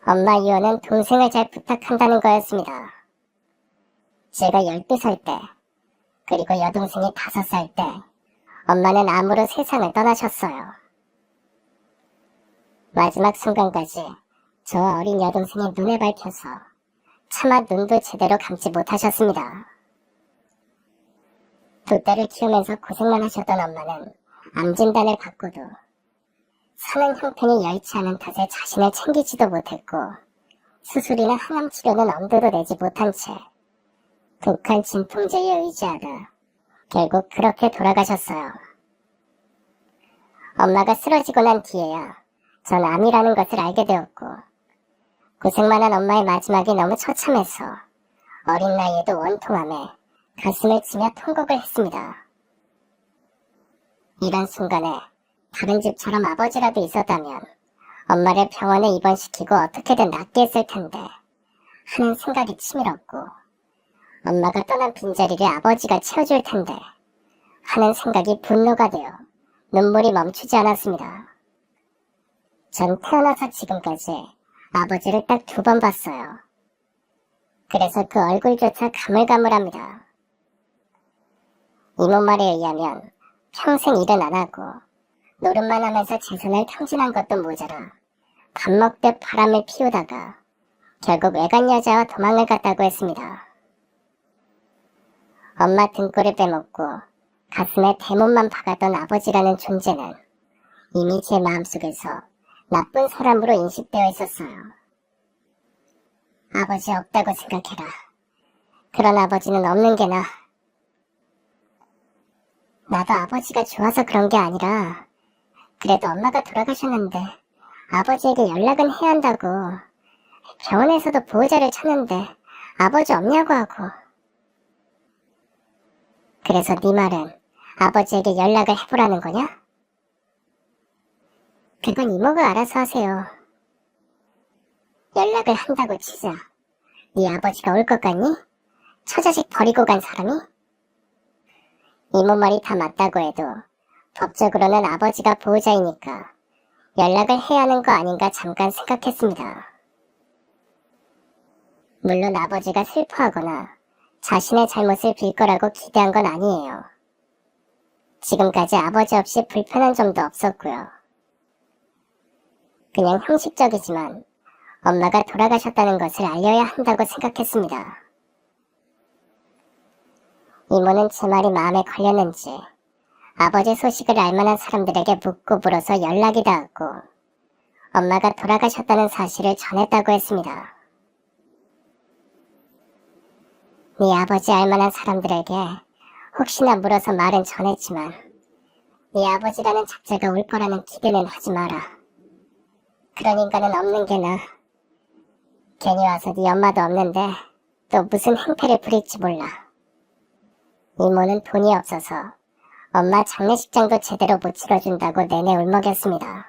엄마 이혼은 동생을 잘 부탁한다는 거였습니다. 제가 12살 때, 그리고 여동생이 5살 때, 엄마는 암으로 세상을 떠나셨어요. 마지막 순간까지 저 어린 여동생이 눈에 밟혀서 차마 눈도 제대로 감지 못하셨습니다. 2딸을 키우면서 고생만 하셨던 엄마는 암 진단을 받고도 사는 형편이 여의치 않은 탓에 자신을 챙기지도 못했고 수술이나 항암 치료는 엄두도 내지 못한 채 독한 진통제에 의지하다 결국 그렇게 돌아가셨어요. 엄마가 쓰러지고 난 뒤에야 전 암이라는 것을 알게 되었고 고생만 한 엄마의 마지막이 너무 처참해서 어린 나이에도 원통함에 가슴을 치며 통곡을 했습니다. 이런 순간에 다른 집처럼 아버지라도 있었다면 엄마를 병원에 입원시키고 어떻게든 낫게 했을 텐데 하는 생각이 치밀었고 엄마가 떠난 빈자리를 아버지가 채워줄 텐데 하는 생각이 분노가 되어 눈물이 멈추지 않았습니다. 전 태어나서 지금까지 아버지를 딱 2번 봤어요. 그래서 그 얼굴조차 가물가물합니다. 이모 말에 의하면 평생 일은 안 하고 노릇만 하면서 재산을 탕진한 것도 모자라 밥 먹듯 바람을 피우다가 결국 외간 여자와 도망을 갔다고 했습니다. 엄마 등골을 빼먹고 가슴에 대못만 박았던 아버지라는 존재는 이미 제 마음속에서 나쁜 사람으로 인식되어 있었어요. 아버지 없다고 생각해라. 그런 아버지는 없는 게 나아. 나도 아버지가 좋아서 그런 게 아니라 그래도 엄마가 돌아가셨는데 아버지에게 연락은 해야 한다고 병원에서도 보호자를 찾는데 아버지 없냐고 하고 그래서 네 말은 아버지에게 연락을 해보라는 거냐? 그건 이모가 알아서 하세요. 연락을 한다고 치자. 네 아버지가 올 것 같니? 처자식 버리고 간 사람이? 이모 말이 다 맞다고 해도 법적으로는 아버지가 보호자이니까 연락을 해야 하는 거 아닌가 잠깐 생각했습니다. 물론 아버지가 슬퍼하거나 자신의 잘못을 빌 거라고 기대한 건 아니에요. 지금까지 아버지 없이 불편한 점도 없었고요. 그냥 형식적이지만 엄마가 돌아가셨다는 것을 알려야 한다고 생각했습니다. 이모는 제 말이 마음에 걸렸는지 아버지 소식을 알만한 사람들에게 묻고 물어서 연락이 닿았고 엄마가 돌아가셨다는 사실을 전했다고 했습니다. 네 아버지 알만한 사람들에게 혹시나 물어서 말은 전했지만 네 아버지라는 작자가 올 거라는 기대는 하지 마라. 그런 인간은 없는 게 나아. 괜히 와서 네 엄마도 없는데 또 무슨 행패를 부릴지 몰라. 이모는 돈이 없어서 엄마 장례식장도 제대로 못 치러준다고 내내 울먹였습니다.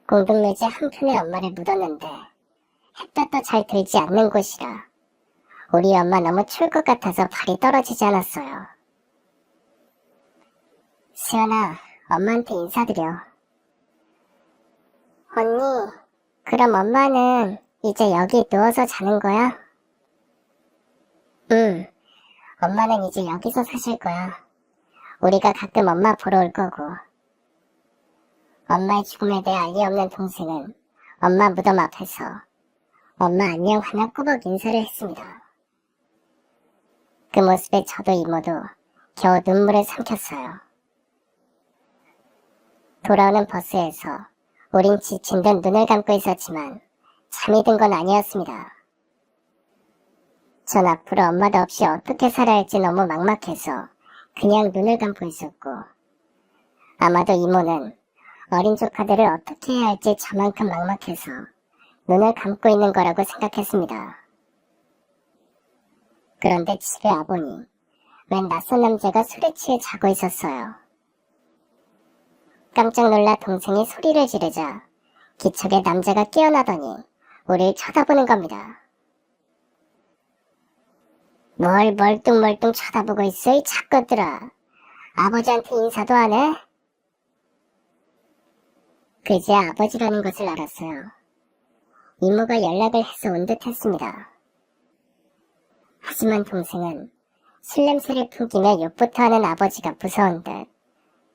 공동묘지 한편에 엄마를 묻었는데 햇볕도 잘 들지 않는 곳이라 우리 엄마 너무 추울 것 같아서 발이 떨어지지 않았어요. 수연아, 엄마한테 인사드려. 언니, 그럼 엄마는 이제 여기 누워서 자는 거야? 응, 엄마는 이제 여기서 사실 거야. 우리가 가끔 엄마 보러 올 거고. 엄마의 죽음에 대해 알리 없는 동생은 엄마 무덤 앞에서 엄마 안녕 하나 꾸벅 인사를 했습니다. 그 모습에 저도 이모도 겨우 눈물을 삼켰어요. 돌아오는 버스에서 우린 지친 듯 눈을 감고 있었지만 잠이 든 건 아니었습니다. 전 앞으로 엄마도 없이 어떻게 살아야 할지 너무 막막해서 그냥 눈을 감고 있었고 아마도 이모는 어린 조카들을 어떻게 해야 할지 저만큼 막막해서 눈을 감고 있는 거라고 생각했습니다. 그런데 집에 와보니 웬 낯선 남자가 술에 취해 자고 있었어요. 깜짝 놀라 동생이 소리를 지르자 기척에 남자가 깨어나더니 우릴 쳐다보는 겁니다. 뭘 멀뚱멀뚱 쳐다보고 있어 이 작것들아. 아버지한테 인사도 안 해? 그제 아버지라는 것을 알았어요. 이모가 연락을 해서 온 듯했습니다. 하지만 동생은 술 냄새를 풍기며 욕부터 하는 아버지가 무서운 듯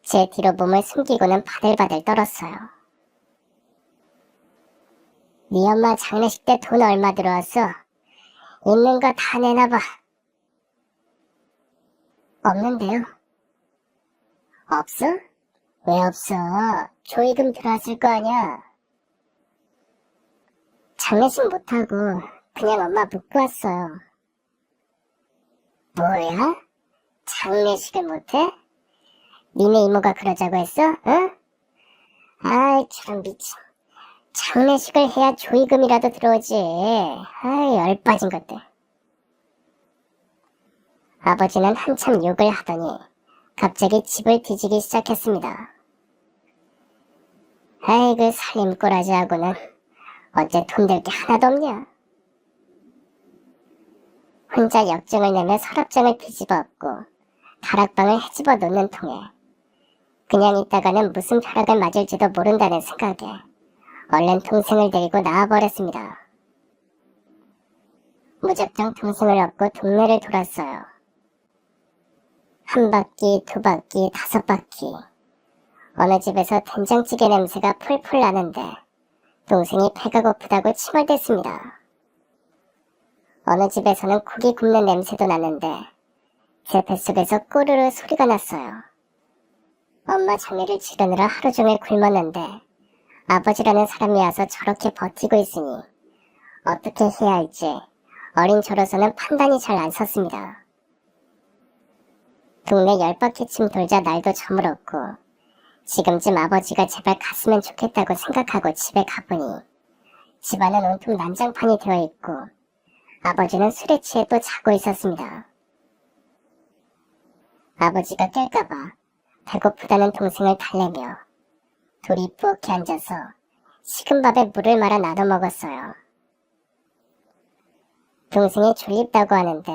제 뒤로 몸을 숨기고는 바들바들 떨었어요. 네 엄마 장례식 때 돈 얼마 들어왔어? 있는 거 다 내놔봐. 없는데요? 없어? 왜 없어? 조의금 들어왔을 거 아니야. 장례식 못하고 그냥 엄마 묻고 왔어요. 뭐야? 장례식을 못해? 니네 이모가 그러자고 했어? 응? 아이 참 미친. 장례식을 해야 조의금이라도 들어오지. 아이 열빠진 것들. 아버지는 한참 욕을 하더니 갑자기 집을 뒤지기 시작했습니다. 아이고 살림꼬라지하고는 어째 돈 될 게 하나도 없냐. 혼자 역증을 내며 서랍장을 뒤집어 엎고 다락방을 헤집어 놓는 통에 그냥 있다가는 무슨 벼락을 맞을지도 모른다는 생각에 얼른 동생을 데리고 나와버렸습니다. 무작정 동생을 업고 동네를 돌았어요. 한 바퀴, 두 바퀴, 다섯 바퀴. 어느 집에서 된장찌개 냄새가 풀풀 나는데 동생이 배가 고프다고 칭얼댔습니다. 어느 집에서는 고기 굽는 냄새도 나는데 제 뱃속에서 꼬르르 소리가 났어요. 엄마 장례를 치르느라 하루 종일 굶었는데 아버지라는 사람이 와서 저렇게 버티고 있으니 어떻게 해야 할지 어린 저로서는 판단이 잘 안 섰습니다. 동네 10바퀴쯤 돌자 날도 저물었고 지금쯤 아버지가 제발 갔으면 좋겠다고 생각하고 집에 가보니 집안은 온통 난장판이 되어 있고 아버지는 술에 취해 또 자고 있었습니다. 아버지가 깰까봐 배고프다는 동생을 달래며 둘이 뿌옇게 앉아서 식은 밥에 물을 말아 나눠 먹었어요. 동생이 졸립다고 하는데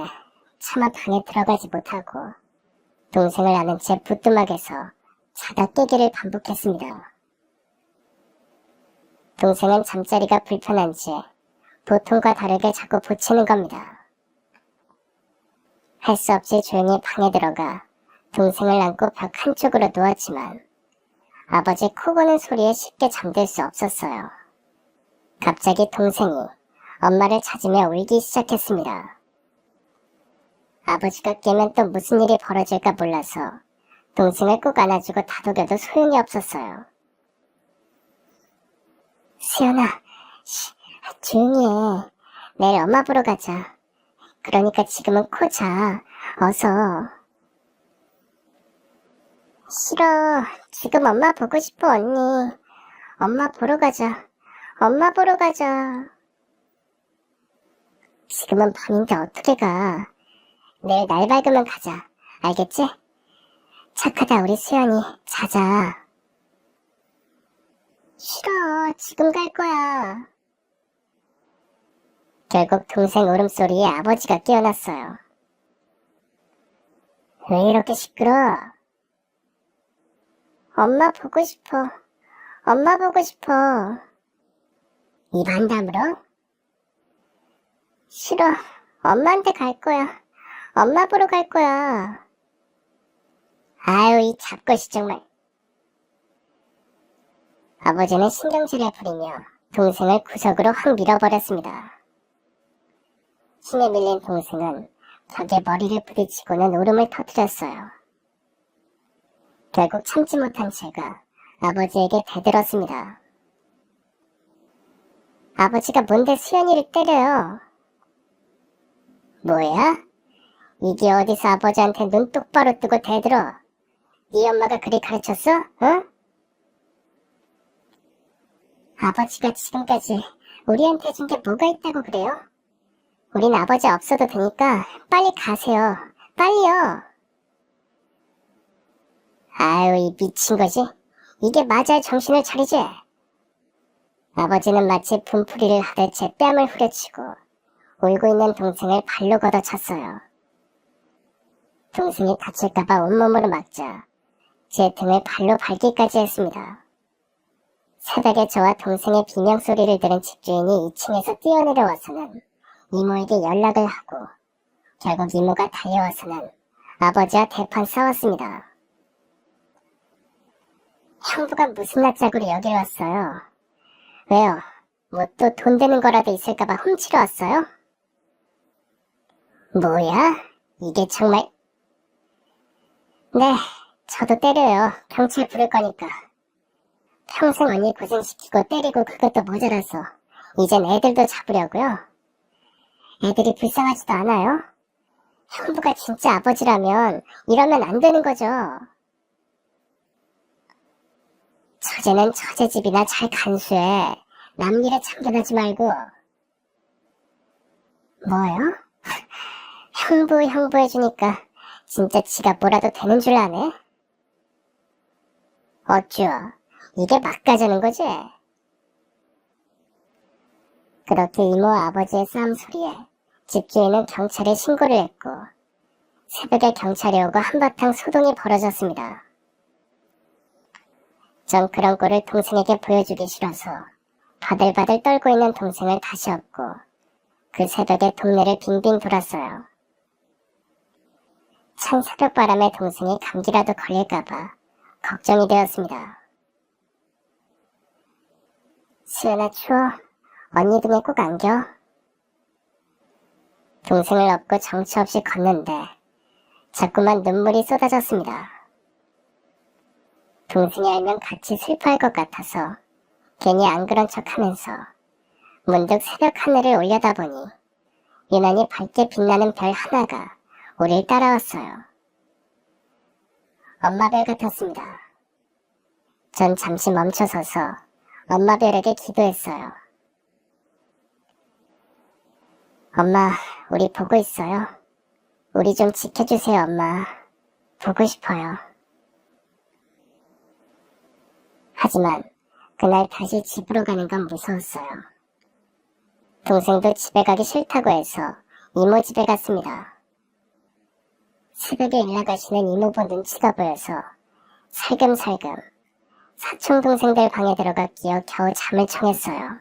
차마 방에 들어가지 못하고 동생을 안은 채 부뚜막에서 자다 깨기를 반복했습니다. 동생은 잠자리가 불편한지 보통과 다르게 자꾸 보채는 겁니다. 할 수 없이 조용히 방에 들어가 동생을 안고 벽 한쪽으로 누웠지만 아버지 코 고는 소리에 쉽게 잠들 수 없었어요. 갑자기 동생이 엄마를 찾으며 울기 시작했습니다. 아버지가 깨면 또 무슨 일이 벌어질까 몰라서 동생을 꼭 안아주고 다독여도 소용이 없었어요. 수연아, 조용히 해. 내일 엄마 보러 가자. 그러니까 지금은 코 자. 어서. 싫어. 지금 엄마 보고 싶어, 언니. 엄마 보러 가자. 엄마 보러 가자. 지금은 밤인데 어떻게 가. 내일 날 밝으면 가자. 알겠지? 착하다 우리 수연이. 자자. 싫어. 지금 갈 거야. 결국 동생 울음소리에 아버지가 깨어났어요. 왜 이렇게 시끄러워? 엄마 보고 싶어. 엄마 보고 싶어. 입 안 다물어? 싫어. 엄마한테 갈 거야. 엄마 보러 갈 거야. 아유, 이 잡것이 정말. 아버지는 신경질을 부리며 동생을 구석으로 확 밀어버렸습니다. 힘에 밀린 동생은 벽에 머리를 부딪히고는 울음을 터뜨렸어요. 결국 참지 못한 제가 아버지에게 대들었습니다. 아버지가 뭔데 수연이를 때려요? 뭐야? 이게 어디서 아버지한테 눈 똑바로 뜨고 대들어? 네 엄마가 그리 가르쳤어? 응? 아버지가 지금까지 우리한테 준 게 뭐가 있다고 그래요? 우린 아버지 없어도 되니까 빨리 가세요. 빨리요. 아유, 이 미친 거지? 이게 맞아야 정신을 차리지? 아버지는 마치 분풀이를 하듯 제 뺨을 후려치고 울고 있는 동생을 발로 걷어찼어요. 동생이 다칠까봐 온몸으로 막자 제 등을 발로 밟기까지 했습니다. 새벽에 저와 동생의 비명소리를 들은 집주인이 2층에서 뛰어내려와서는 이모에게 연락을 하고 결국 이모가 달려와서는 아버지와 대판 싸웠습니다. 형부가 무슨 낯짝으로 여길 왔어요? 왜요? 뭐 또 돈 되는 거라도 있을까봐 훔치러 왔어요? 뭐야? 이게 정말... 네, 저도 때려요. 경찰 부를 거니까. 평생 언니 고생시키고 때리고 그것도 모자라서 이젠 애들도 잡으려고요? 애들이 불쌍하지도 않아요? 형부가 진짜 아버지라면 이러면 안 되는 거죠. 처제는 처제 집이나 잘 간수해. 남 일에 참견하지 말고. 뭐요? 형부 해주니까 진짜 지가 뭐라도 되는 줄 아네? 어쭈, 이게 막 가자는 거지? 그렇게 이모와 아버지의 싸움 소리에 집주인은 경찰에 신고를 했고 새벽에 경찰이 오고 한바탕 소동이 벌어졌습니다. 전 그런 꼴을 동생에게 보여주기 싫어서 바들바들 떨고 있는 동생을 다시 업고 그 새벽에 동네를 빙빙 돌았어요. 찬 새벽바람에 동생이 감기라도 걸릴까봐 걱정이 되었습니다. 수연아 추워. 언니 등에 꼭 안겨. 동생을 업고 정처 없이 걷는데 자꾸만 눈물이 쏟아졌습니다. 동생이 알면 같이 슬퍼할 것 같아서 괜히 안 그런 척하면서 문득 새벽 하늘을 올려다보니 유난히 밝게 빛나는 별 하나가 우릴 따라왔어요. 엄마별 같았습니다. 전 잠시 멈춰서서 엄마별에게 기도했어요. 엄마, 우리 보고 있어요. 우리 좀 지켜주세요, 엄마. 보고 싶어요. 하지만 그날 다시 집으로 가는 건 무서웠어요. 동생도 집에 가기 싫다고 해서 이모 집에 갔습니다. 새벽에 일 나가시는 이모부 눈치가 보여서 살금살금 사촌동생들 방에 들어가 끼어 겨우 잠을 청했어요.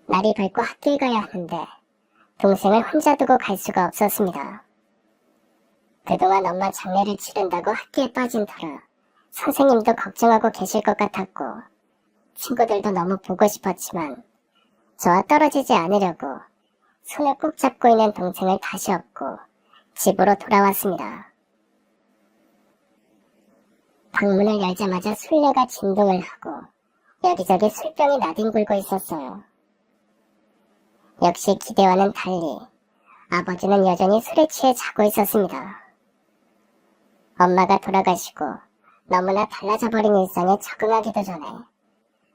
날이 밝고 학교에 가야 하는데 동생을 혼자 두고 갈 수가 없었습니다. 그동안 엄마 장례를 치른다고 학교에 빠진 터라 선생님도 걱정하고 계실 것 같았고 친구들도 너무 보고 싶었지만 저와 떨어지지 않으려고 손을 꼭 잡고 있는 동생을 다시 업고 집으로 돌아왔습니다. 방문을 열자마자 술래가 진동을 하고 여기저기 술병이 나뒹굴고 있었어요. 역시 기대와는 달리 아버지는 여전히 술에 취해 자고 있었습니다. 엄마가 돌아가시고 너무나 달라져버린 일상에 적응하기도 전에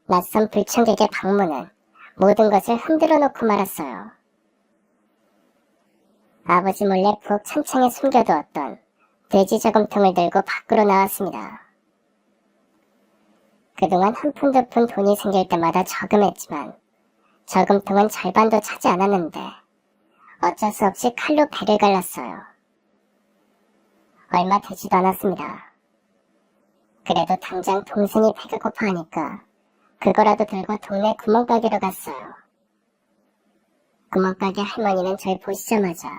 낯선 불청객의 방문은 모든 것을 흔들어 놓고 말았어요. 아버지 몰래 부엌 찬창에 숨겨두었던 돼지 저금통을 들고 밖으로 나왔습니다. 그동안 한 푼 두 푼 돈이 생길 때마다 저금했지만 저금통은 절반도 차지 않았는데 어쩔 수 없이 칼로 배를 갈랐어요. 얼마 되지도 않았습니다. 그래도 당장 동생이 배가 고파하니까 그거라도 들고 동네 구멍가게로 갔어요. 구멍가게 할머니는 절 보시자마자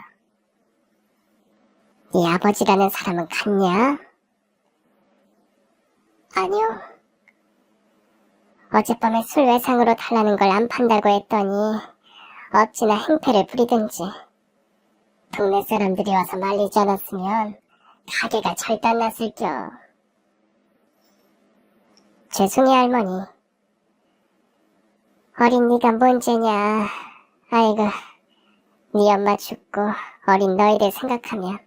네 아버지라는 사람은 갔냐? 아니요. 어젯밤에 술 외상으로 달라는 걸 안 판다고 했더니 어찌나 행패를 부리든지 동네 사람들이 와서 말리지 않았으면 가게가 절단 났을겨. 죄송해 할머니. 어린 네가 뭔 죄냐. 아이고, 네 엄마 죽고 어린 너희들 생각하면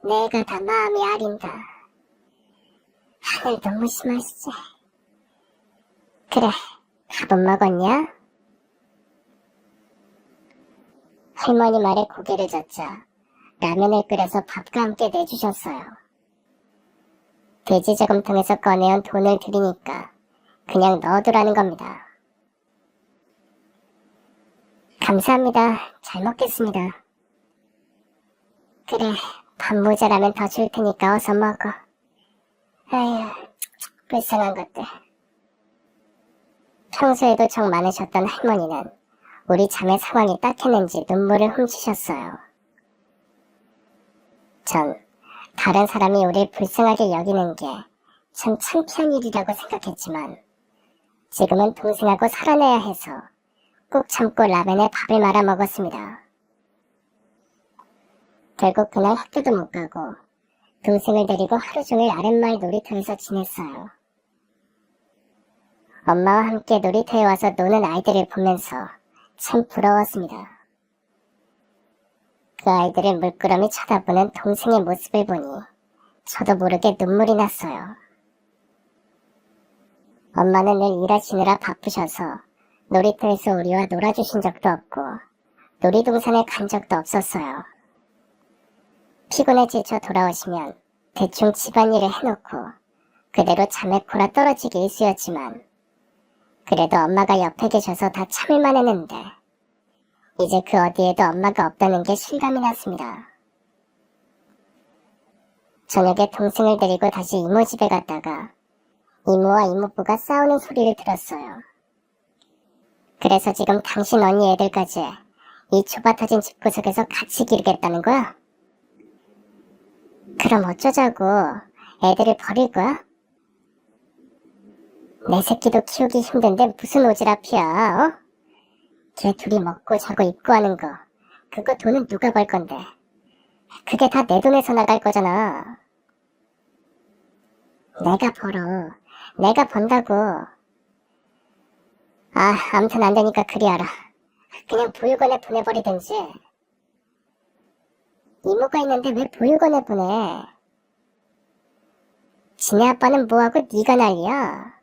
내가 다 마음이 아린다. 하늘도 무심하시지. 그래, 밥은 먹었냐? 할머니 말에 고개를 젓자 라면을 끓여서 밥과 함께 내주셨어요. 돼지 저금통에서 꺼내온 돈을 드리니까 그냥 넣어두라는 겁니다. 감사합니다. 잘 먹겠습니다. 그래, 밥 모자라면 더 줄 테니까 어서 먹어. 아휴, 불쌍한 것들. 평소에도 정 많으셨던 할머니는 우리 자매 상황이 딱했는지 눈물을 훔치셨어요. 전 다른 사람이 우리를 불쌍하게 여기는 게 참 창피한 일이라고 생각했지만 지금은 동생하고 살아내야 해서 꾹 참고 라면에 밥을 말아 먹었습니다. 결국 그날 학교도 못 가고 동생을 데리고 하루 종일 아랫마을 놀이터에서 지냈어요. 엄마와 함께 놀이터에 와서 노는 아이들을 보면서 참 부러웠습니다. 그 아이들을 물끄러미 쳐다보는 동생의 모습을 보니 저도 모르게 눈물이 났어요. 엄마는 늘 일하시느라 바쁘셔서 놀이터에서 우리와 놀아주신 적도 없고 놀이동산에 간 적도 없었어요. 피곤해 지쳐 돌아오시면 대충 집안일을 해놓고 그대로 잠에 골아 떨어지기 일쑤였지만 그래도 엄마가 옆에 계셔서 다 참을만 했는데 이제 그 어디에도 엄마가 없다는 게 실감이 났습니다. 저녁에 동생을 데리고 다시 이모 집에 갔다가 이모와 이모부가 싸우는 소리를 들었어요. 그래서 지금 당신 언니 애들까지 이 좁아터진 집구석에서 같이 기르겠다는 거야? 그럼 어쩌자고 애들을 버릴 거야? 내 새끼도 키우기 힘든데 무슨 오지랖이야, 어? 걔 둘이 먹고 자고 입고 하는 거 그거 돈은 누가 벌 건데 그게 다 내 돈에서 나갈 거잖아. 내가 벌어. 내가 번다고. 아무튼 안 되니까 그리 알아. 그냥 보육원에 보내버리든지. 이모가 있는데 왜 보육원에 보내? 지네 아빠는 뭐하고 네가 난리야?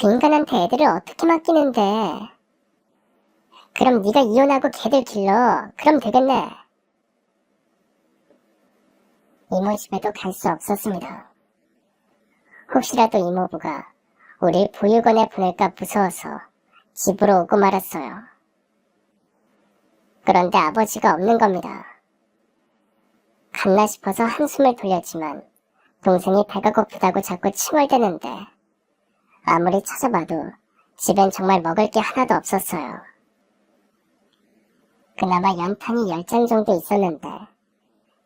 그 인간한테 애들을 어떻게 맡기는데? 그럼 네가 이혼하고 걔들 길러. 그럼 되겠네. 이모 집에도 갈 수 없었습니다. 혹시라도 이모부가 우릴 보육원에 보낼까 무서워서 집으로 오고 말았어요. 그런데 아버지가 없는 겁니다. 갔나 싶어서 한숨을 돌렸지만 동생이 배가 고프다고 자꾸 칭얼대는데 아무리 찾아봐도 집엔 정말 먹을 게 하나도 없었어요. 그나마 연탄이 10장 정도 있었는데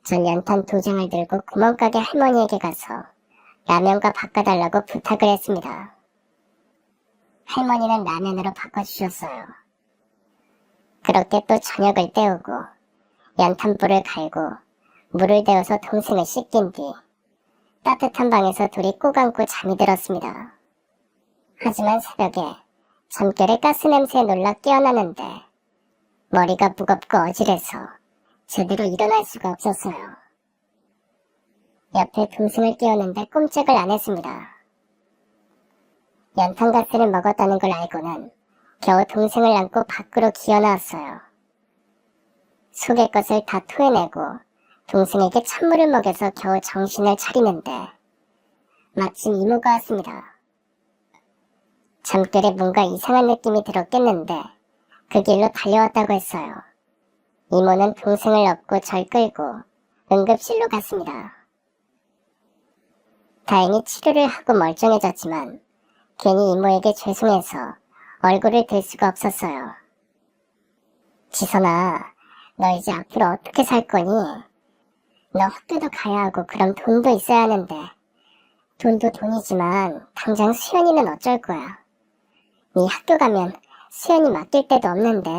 전 연탄 2장을 들고 구멍가게 할머니에게 가서 라면과 바꿔달라고 부탁을 했습니다. 할머니는 라면으로 바꿔주셨어요. 그렇게 또 저녁을 때우고 연탄불을 갈고 물을 데워서 동생을 씻긴 뒤 따뜻한 방에서 둘이 꼭 안고 잠이 들었습니다. 하지만 새벽에 잠결에 가스냄새에 놀라 깨어나는데 머리가 무겁고 어지러서 제대로 일어날 수가 없었어요. 옆에 동생을 깨우는데 꼼짝을 안 했습니다. 연탄가스를 먹었다는 걸 알고는 겨우 동생을 안고 밖으로 기어나왔어요. 속의 것을 다 토해내고 동생에게 찬물을 먹여서 겨우 정신을 차리는데 마침 이모가 왔습니다. 잠결에 뭔가 이상한 느낌이 들었겠는데 그 길로 달려왔다고 했어요. 이모는 동생을 업고 절 끌고 응급실로 갔습니다. 다행히 치료를 하고 멀쩡해졌지만 괜히 이모에게 죄송해서 얼굴을 들 수가 없었어요. 지선아, 너 이제 앞으로 어떻게 살 거니? 너 학교도 가야 하고 그럼 돈도 있어야 하는데 돈도 돈이지만 당장 수연이는 어쩔 거야. 네 학교 가면 수연이 맡길 데도 없는데.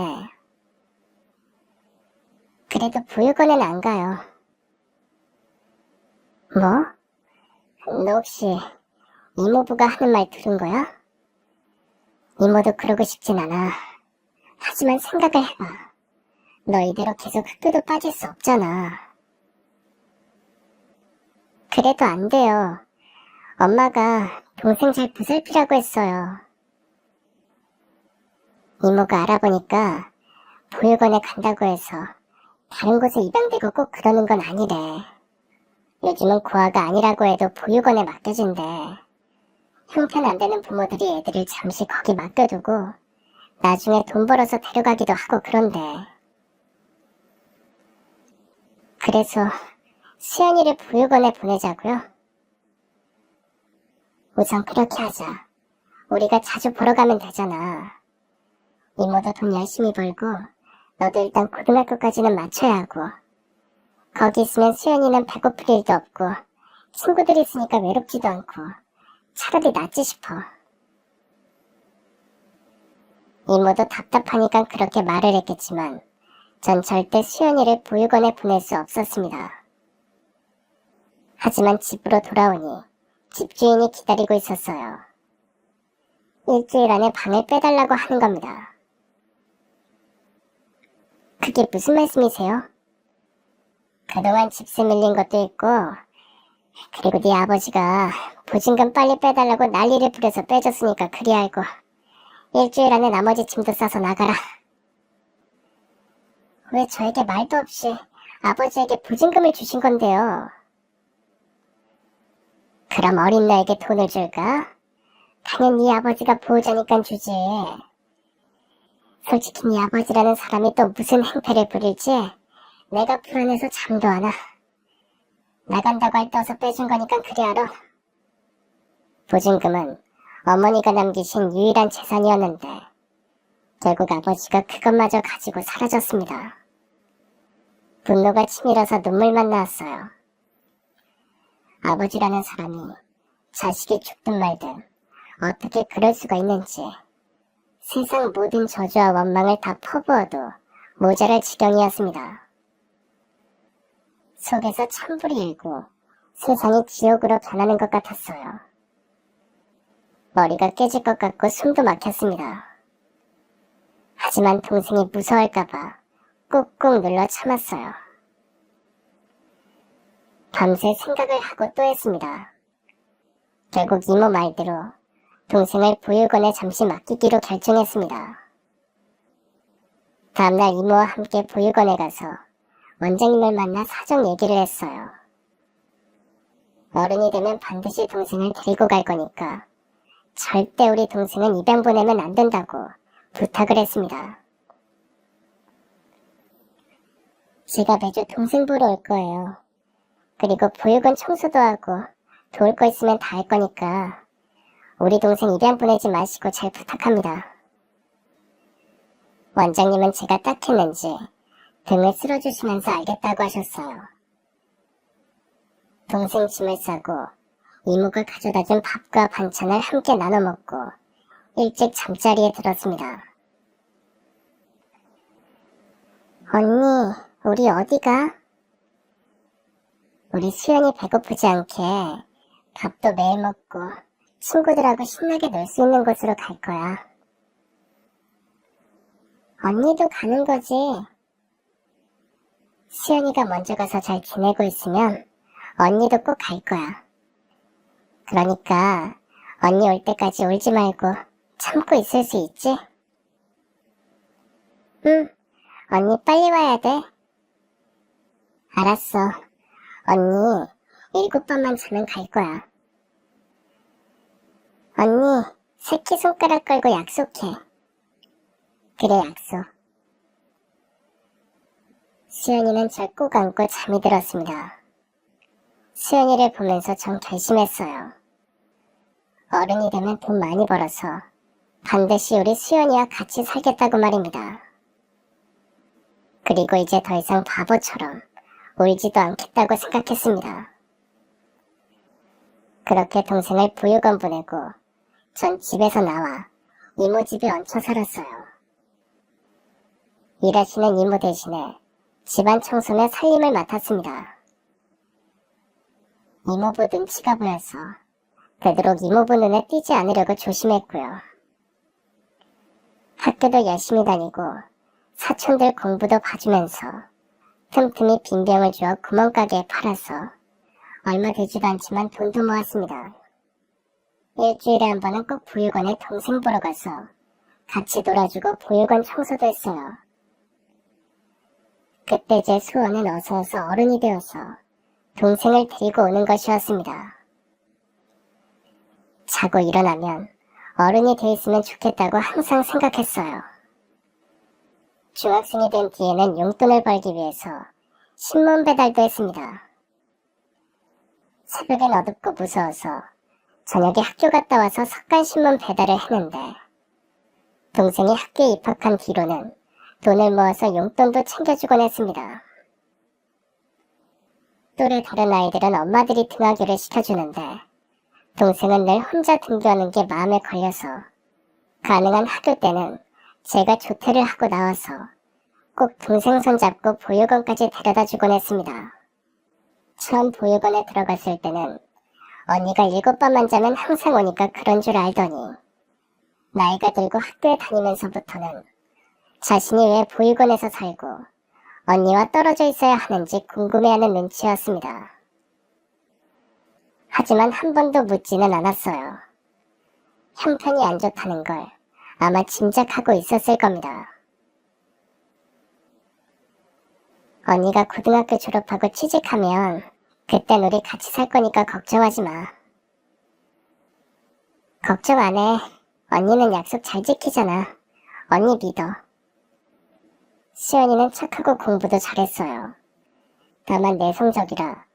그래도 보육원은 안 가요. 뭐? 너 혹시 이모부가 하는 말 들은 거야? 이모도 그러고 싶진 않아. 하지만 생각을 해봐. 너 이대로 계속 학교도 빠질 수 없잖아. 그래도 안 돼요. 엄마가 동생 잘 보살피라고 했어요. 이모가 알아보니까 보육원에 간다고 해서 다른 곳에 입양되고 꼭 그러는 건 아니래. 요즘은 고아가 아니라고 해도 보육원에 맡겨준대. 형편 안 되는 부모들이 애들을 잠시 거기 맡겨두고 나중에 돈 벌어서 데려가기도 하고 그런데. 그래서 수연이를 보육원에 보내자고요? 우선 그렇게 하자. 우리가 자주 보러 가면 되잖아. 이모도 돈 열심히 벌고 너도 일단 고등학교까지는 맞춰야 하고 거기 있으면 수연이는 배고플 일도 없고 친구들이 있으니까 외롭지도 않고 차라리 낫지 싶어. 이모도 답답하니까 그렇게 말을 했겠지만 전 절대 수연이를 보육원에 보낼 수 없었습니다. 하지만 집으로 돌아오니 집주인이 기다리고 있었어요. 일주일 안에 방을 빼달라고 하는 겁니다. 그게 무슨 말씀이세요? 그동안 집세 밀린 것도 있고 그리고 네 아버지가 보증금 빨리 빼달라고 난리를 부려서 빼줬으니까 그리 알고 일주일 안에 나머지 짐도 싸서 나가라. 왜 저에게 말도 없이 아버지에게 보증금을 주신 건데요? 그럼 어린 나에게 돈을 줄까? 당연히 네 아버지가 보호자니까 주지. 솔직히 네 아버지라는 사람이 또 무슨 행패를 부릴지 내가 불안해서 잠도 안 와. 나간다고 할 때 어서 빼준 거니까 그리 알아. 보증금은 어머니가 남기신 유일한 재산이었는데 결국 아버지가 그것마저 가지고 사라졌습니다. 분노가 치밀어서 눈물만 나왔어요. 아버지라는 사람이 자식이 죽든 말든 어떻게 그럴 수가 있는지 세상 모든 저주와 원망을 다 퍼부어도 모자랄 지경이었습니다. 속에서 찬불이 일고 세상이 지옥으로 변하는 것 같았어요. 머리가 깨질 것 같고 숨도 막혔습니다. 하지만 동생이 무서워할까봐 꾹꾹 눌러 참았어요. 밤새 생각을 하고 또 했습니다. 결국 이모 말대로 동생을 보육원에 잠시 맡기기로 결정했습니다. 다음날 이모와 함께 보육원에 가서 원장님을 만나 사정 얘기를 했어요. 어른이 되면 반드시 동생을 데리고 갈 거니까 절대 우리 동생은 입양 보내면 안 된다고 부탁을 했습니다. 제가 매주 동생 보러 올 거예요. 그리고 보육원 청소도 하고 도울 거 있으면 다 할 거니까 우리 동생 입양 보내지 마시고 잘 부탁합니다. 원장님은 제가 딱 했는지 등을 쓸어주시면서 알겠다고 하셨어요. 동생 짐을 싸고 이모가 가져다준 밥과 반찬을 함께 나눠 먹고 일찍 잠자리에 들었습니다. 언니, 우리 어디가? 우리 수연이 배고프지 않게 밥도 매일 먹고 친구들하고 신나게 놀 수 있는 곳으로 갈 거야. 언니도 가는 거지? 수연이가 먼저 가서 잘 지내고 있으면 언니도 꼭 갈 거야. 그러니까 언니 올 때까지 울지 말고 참고 있을 수 있지? 응, 언니 빨리 와야 돼. 알았어. 언니 7번만 자면 갈 거야. 언니 새끼손가락 걸고 약속해. 그래, 약속. 수연이는 절 꼭 안고 잠이 들었습니다. 수연이를 보면서 전 결심했어요. 어른이 되면 돈 많이 벌어서 반드시 우리 수연이와 같이 살겠다고 말입니다. 그리고 이제 더 이상 바보처럼 울지도 않겠다고 생각했습니다. 그렇게 동생을 보육원 보내고 전 집에서 나와 이모 집에 얹혀 살았어요. 일하시는 이모 대신에 집안 청소며 살림을 맡았습니다. 이모부 눈치가 보여서 되도록 이모부 눈에 띄지 않으려고 조심했고요. 학교도 열심히 다니고 사촌들 공부도 봐주면서 틈틈이 빈병을 주어 구멍가게에 팔아서 얼마 되지도 않지만 돈도 모았습니다. 일주일에 한 번은 꼭 보육원에 동생 보러 가서 같이 놀아주고 보육원 청소도 했어요. 그때 제 소원은 어서어서 어른이 되어서 동생을 데리고 오는 것이었습니다. 자고 일어나면 어른이 돼 있으면 좋겠다고 항상 생각했어요. 중학생이 된 뒤에는 용돈을 벌기 위해서 신문 배달도 했습니다. 새벽엔 어둡고 무서워서 저녁에 학교 갔다 와서 석간신문 배달을 했는데 동생이 학교에 입학한 뒤로는 돈을 모아서 용돈도 챙겨주곤 했습니다. 또래 다른 아이들은 엄마들이 등하교를 시켜주는데 동생은 늘 혼자 등교하는 게 마음에 걸려서 가능한 학교 때는 제가 조퇴를 하고 나와서 꼭 동생 손잡고 보육원까지 데려다 주곤 했습니다. 처음 보육원에 들어갔을 때는 언니가 7밤만 자면 항상 오니까 그런 줄 알더니 나이가 들고 학교에 다니면서부터는 자신이 왜 보육원에서 살고 언니와 떨어져 있어야 하는지 궁금해하는 눈치였습니다. 하지만 한 번도 묻지는 않았어요. 형편이 안 좋다는 걸 아마 짐작하고 있었을 겁니다. 언니가 고등학교 졸업하고 취직하면 그땐 우리 같이 살 거니까 걱정하지 마. 걱정 안 해. 언니는 약속 잘 지키잖아. 언니 믿어. 수연이는 착하고 공부도 잘했어요. 다만 내성적이라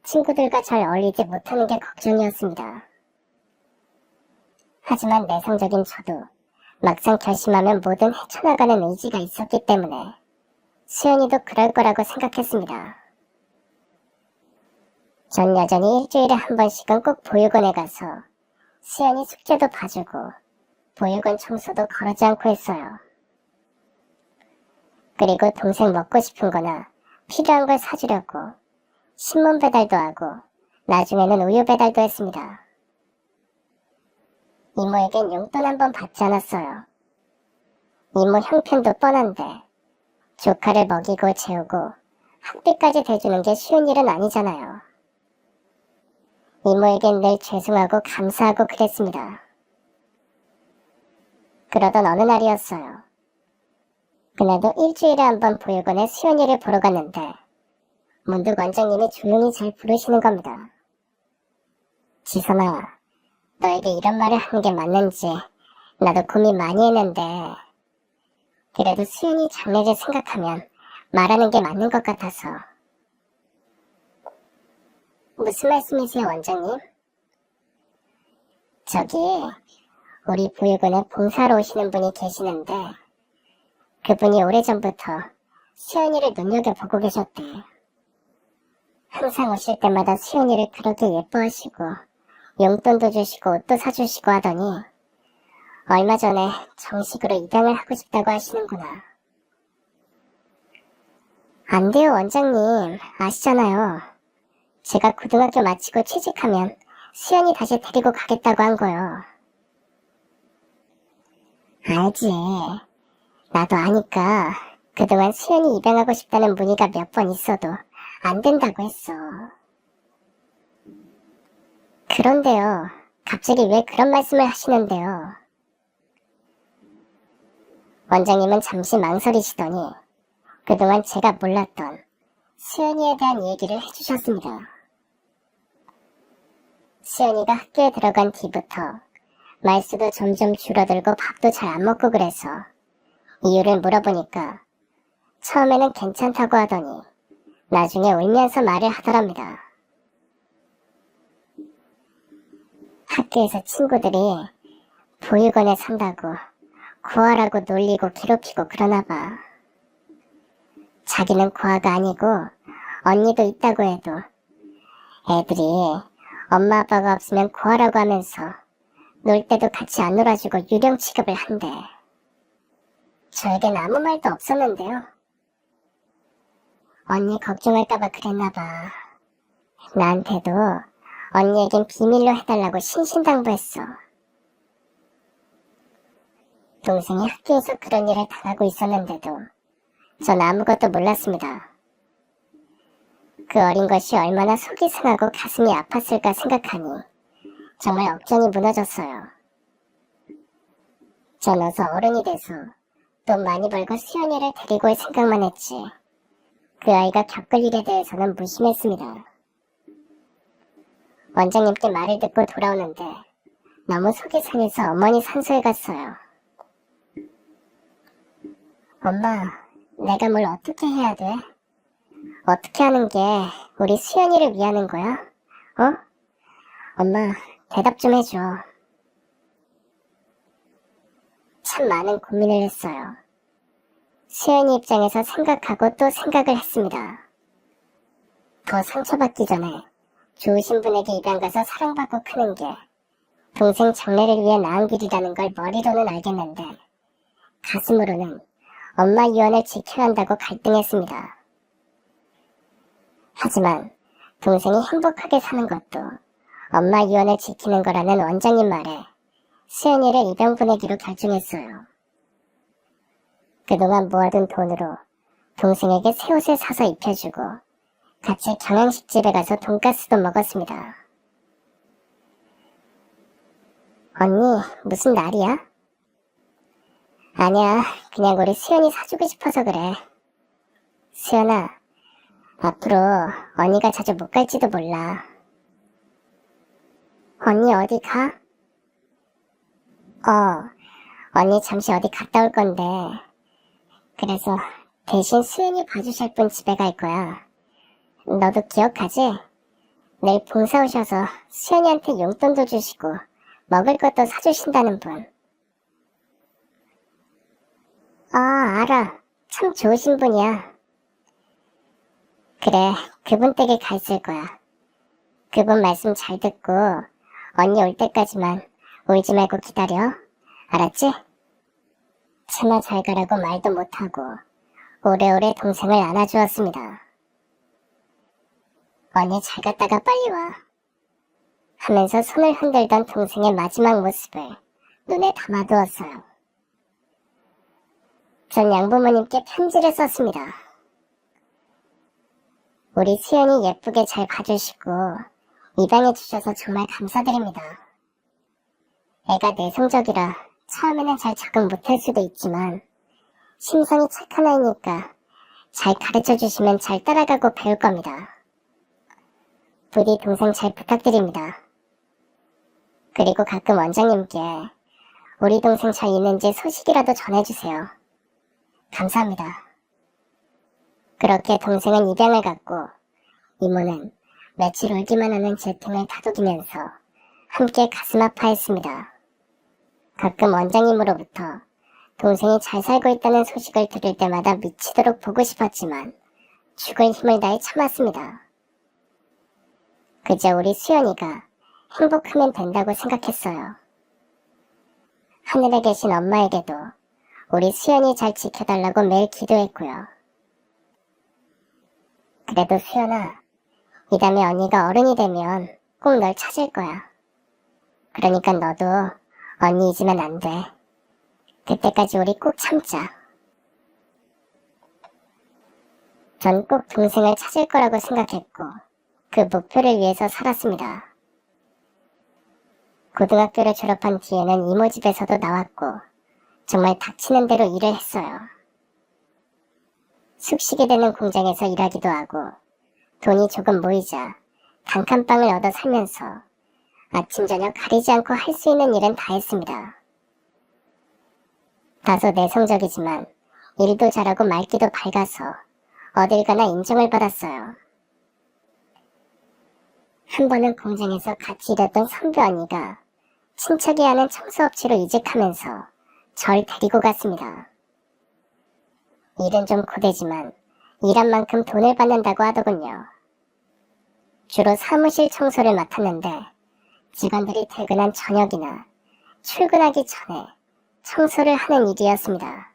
친구들과 잘 어울리지 못하는 게 걱정이었습니다. 하지만 내성적인 저도 막상 결심하면 뭐든 헤쳐나가는 의지가 있었기 때문에 수연이도 그럴 거라고 생각했습니다. 전 여전히 일주일에 한 번씩은 꼭 보육원에 가서 수연이 숙제도 봐주고 보육원 청소도 거르지 않고 했어요. 그리고 동생 먹고 싶은 거나 필요한 걸 사주려고 신문 배달도 하고 나중에는 우유 배달도 했습니다. 이모에겐 용돈 한 번 받지 않았어요. 이모 형편도 뻔한데 조카를 먹이고 재우고 학비까지 대주는 게 쉬운 일은 아니잖아요. 이모에겐 늘 죄송하고 감사하고 그랬습니다. 그러던 어느 날이었어요. 그날도 일주일에 한 번 보육원에 수연이를 보러 갔는데 문득 원장님이 조용히 잘 부르시는 겁니다. 지선아, 너에게 이런 말을 하는 게 맞는지 나도 고민 많이 했는데 그래도 수연이 장래를 생각하면 말하는 게 맞는 것 같아서. 무슨 말씀이세요, 원장님? 저기 우리 보육원에 봉사하러 오시는 분이 계시는데 그분이 오래전부터 수연이를 눈여겨보고 계셨대. 항상 오실 때마다 수연이를 그렇게 예뻐하시고 용돈도 주시고 옷도 사주시고 하더니 얼마 전에 정식으로 입양을 하고 싶다고 하시는구나. 안 돼요, 원장님. 아시잖아요. 제가 고등학교 마치고 취직하면 수연이 다시 데리고 가겠다고 한 거요. 알지. 나도 아니까 그동안 수연이 입양하고 싶다는 문의가 몇 번 있어도 안 된다고 했어. 그런데요, 갑자기 왜 그런 말씀을 하시는데요? 원장님은 잠시 망설이시더니 그동안 제가 몰랐던 수연이에 대한 얘기를 해주셨습니다. 수연이가 학교에 들어간 뒤부터 말수도 점점 줄어들고 밥도 잘 안 먹고 그래서 이유를 물어보니까 처음에는 괜찮다고 하더니 나중에 울면서 말을 하더랍니다. 학교에서 친구들이 보육원에 산다고 고아라고 놀리고 괴롭히고 그러나봐. 자기는 고아가 아니고 언니도 있다고 해도 애들이 엄마 아빠가 없으면 고아라고 하면서 놀 때도 같이 안 놀아주고 유령 취급을 한대. 저에겐 아무 말도 없었는데요. 언니 걱정할까봐 그랬나봐. 나한테도 언니에겐 비밀로 해달라고 신신당부했어. 동생이 학교에서 그런 일을 당하고 있었는데도 전 아무것도 몰랐습니다. 그 어린 것이 얼마나 속이 상하고 가슴이 아팠을까 생각하니 정말 억장이 무너졌어요. 전 어서 어른이 돼서 돈 많이 벌고 수연이를 데리고 올 생각만 했지 그 아이가 겪을 일에 대해서는 무심했습니다. 원장님께 말을 듣고 돌아오는데 너무 속이 상해서 어머니 산소에 갔어요. 엄마, 내가 뭘 어떻게 해야 돼? 어떻게 하는 게 우리 수연이를 위하는 거야? 어? 엄마, 대답 좀 해줘. 참 많은 고민을 했어요. 수연이 입장에서 생각하고 또 생각을 했습니다. 더 상처받기 전에 좋으신 분에게 입양 가서 사랑받고 크는 게 동생 장래를 위해 나은 길이라는 걸 머리로는 알겠는데 가슴으로는 엄마 유언을 지켜야 한다고 갈등했습니다. 하지만 동생이 행복하게 사는 것도 엄마 유언을 지키는 거라는 원장님 말에 수연이를 입양 보내기로 결정했어요. 그동안 모아둔 돈으로 동생에게 새 옷을 사서 입혀주고 같이 경양식집에 가서 돈가스도 먹었습니다. 언니, 무슨 날이야? 아니야, 그냥 우리 수연이 사주고 싶어서 그래. 수연아, 앞으로 언니가 자주 못 갈지도 몰라. 언니 어디 가? 언니 잠시 어디 갔다 올 건데. 그래서 대신 수연이 봐주실 분 집에 갈 거야. 너도 기억하지? 내일 봉사 오셔서 수연이한테 용돈도 주시고 먹을 것도 사주신다는 분. 알아. 참 좋으신 분이야. 그래, 그분 댁에 가 있을 거야. 그분 말씀 잘 듣고 언니 올 때까지만 울지 말고 기다려. 알았지? 차마 잘 가라고 말도 못하고 오래오래 동생을 안아주었습니다. 언니 잘 갔다가 빨리 와. 하면서 손을 흔들던 동생의 마지막 모습을 눈에 담아두었어요. 전 양부모님께 편지를 썼습니다. 우리 수연이 예쁘게 잘 봐주시고 입양해 주셔서 정말 감사드립니다. 애가 내성적이라 처음에는 잘 적응 못할 수도 있지만 심성이 착한 아이니까 잘 가르쳐 주시면 잘 따라가고 배울 겁니다. 부디 동생 잘 부탁드립니다. 그리고 가끔 원장님께 우리 동생 잘 있는지 소식이라도 전해주세요. 감사합니다. 그렇게 동생은 입양을 갔고 이모는 며칠 울기만 하는 제 등을 다독이면서 함께 가슴 아파했습니다. 가끔 원장님으로부터 동생이 잘 살고 있다는 소식을 들을 때마다 미치도록 보고 싶었지만 죽을 힘을 다해 참았습니다. 그저 우리 수연이가 행복하면 된다고 생각했어요. 하늘에 계신 엄마에게도 우리 수연이 잘 지켜달라고 매일 기도했고요. 그래도 수연아, 이 다음에 언니가 어른이 되면 꼭 널 찾을 거야. 그러니까 너도 언니 잊으면 안 돼. 그때까지 우리 꼭 참자. 전 꼭 동생을 찾을 거라고 생각했고 그 목표를 위해서 살았습니다. 고등학교를 졸업한 뒤에는 이모 집에서도 나왔고 정말 닥치는 대로 일을 했어요. 숙식이 되는 공장에서 일하기도 하고 돈이 조금 모이자 단칸방을 얻어 살면서 아침 저녁 가리지 않고 할 수 있는 일은 다 했습니다. 다소 내성적이지만 일도 잘하고 말귀도 밝아서 어딜 가나 인정을 받았어요. 한 번은 공장에서 같이 일했던 선배 언니가 친척이 하는 청소업체로 이직하면서 절 데리고 갔습니다. 일은 좀 고되지만 일한 만큼 돈을 받는다고 하더군요. 주로 사무실 청소를 맡았는데 직원들이 퇴근한 저녁이나 출근하기 전에 청소를 하는 일이었습니다.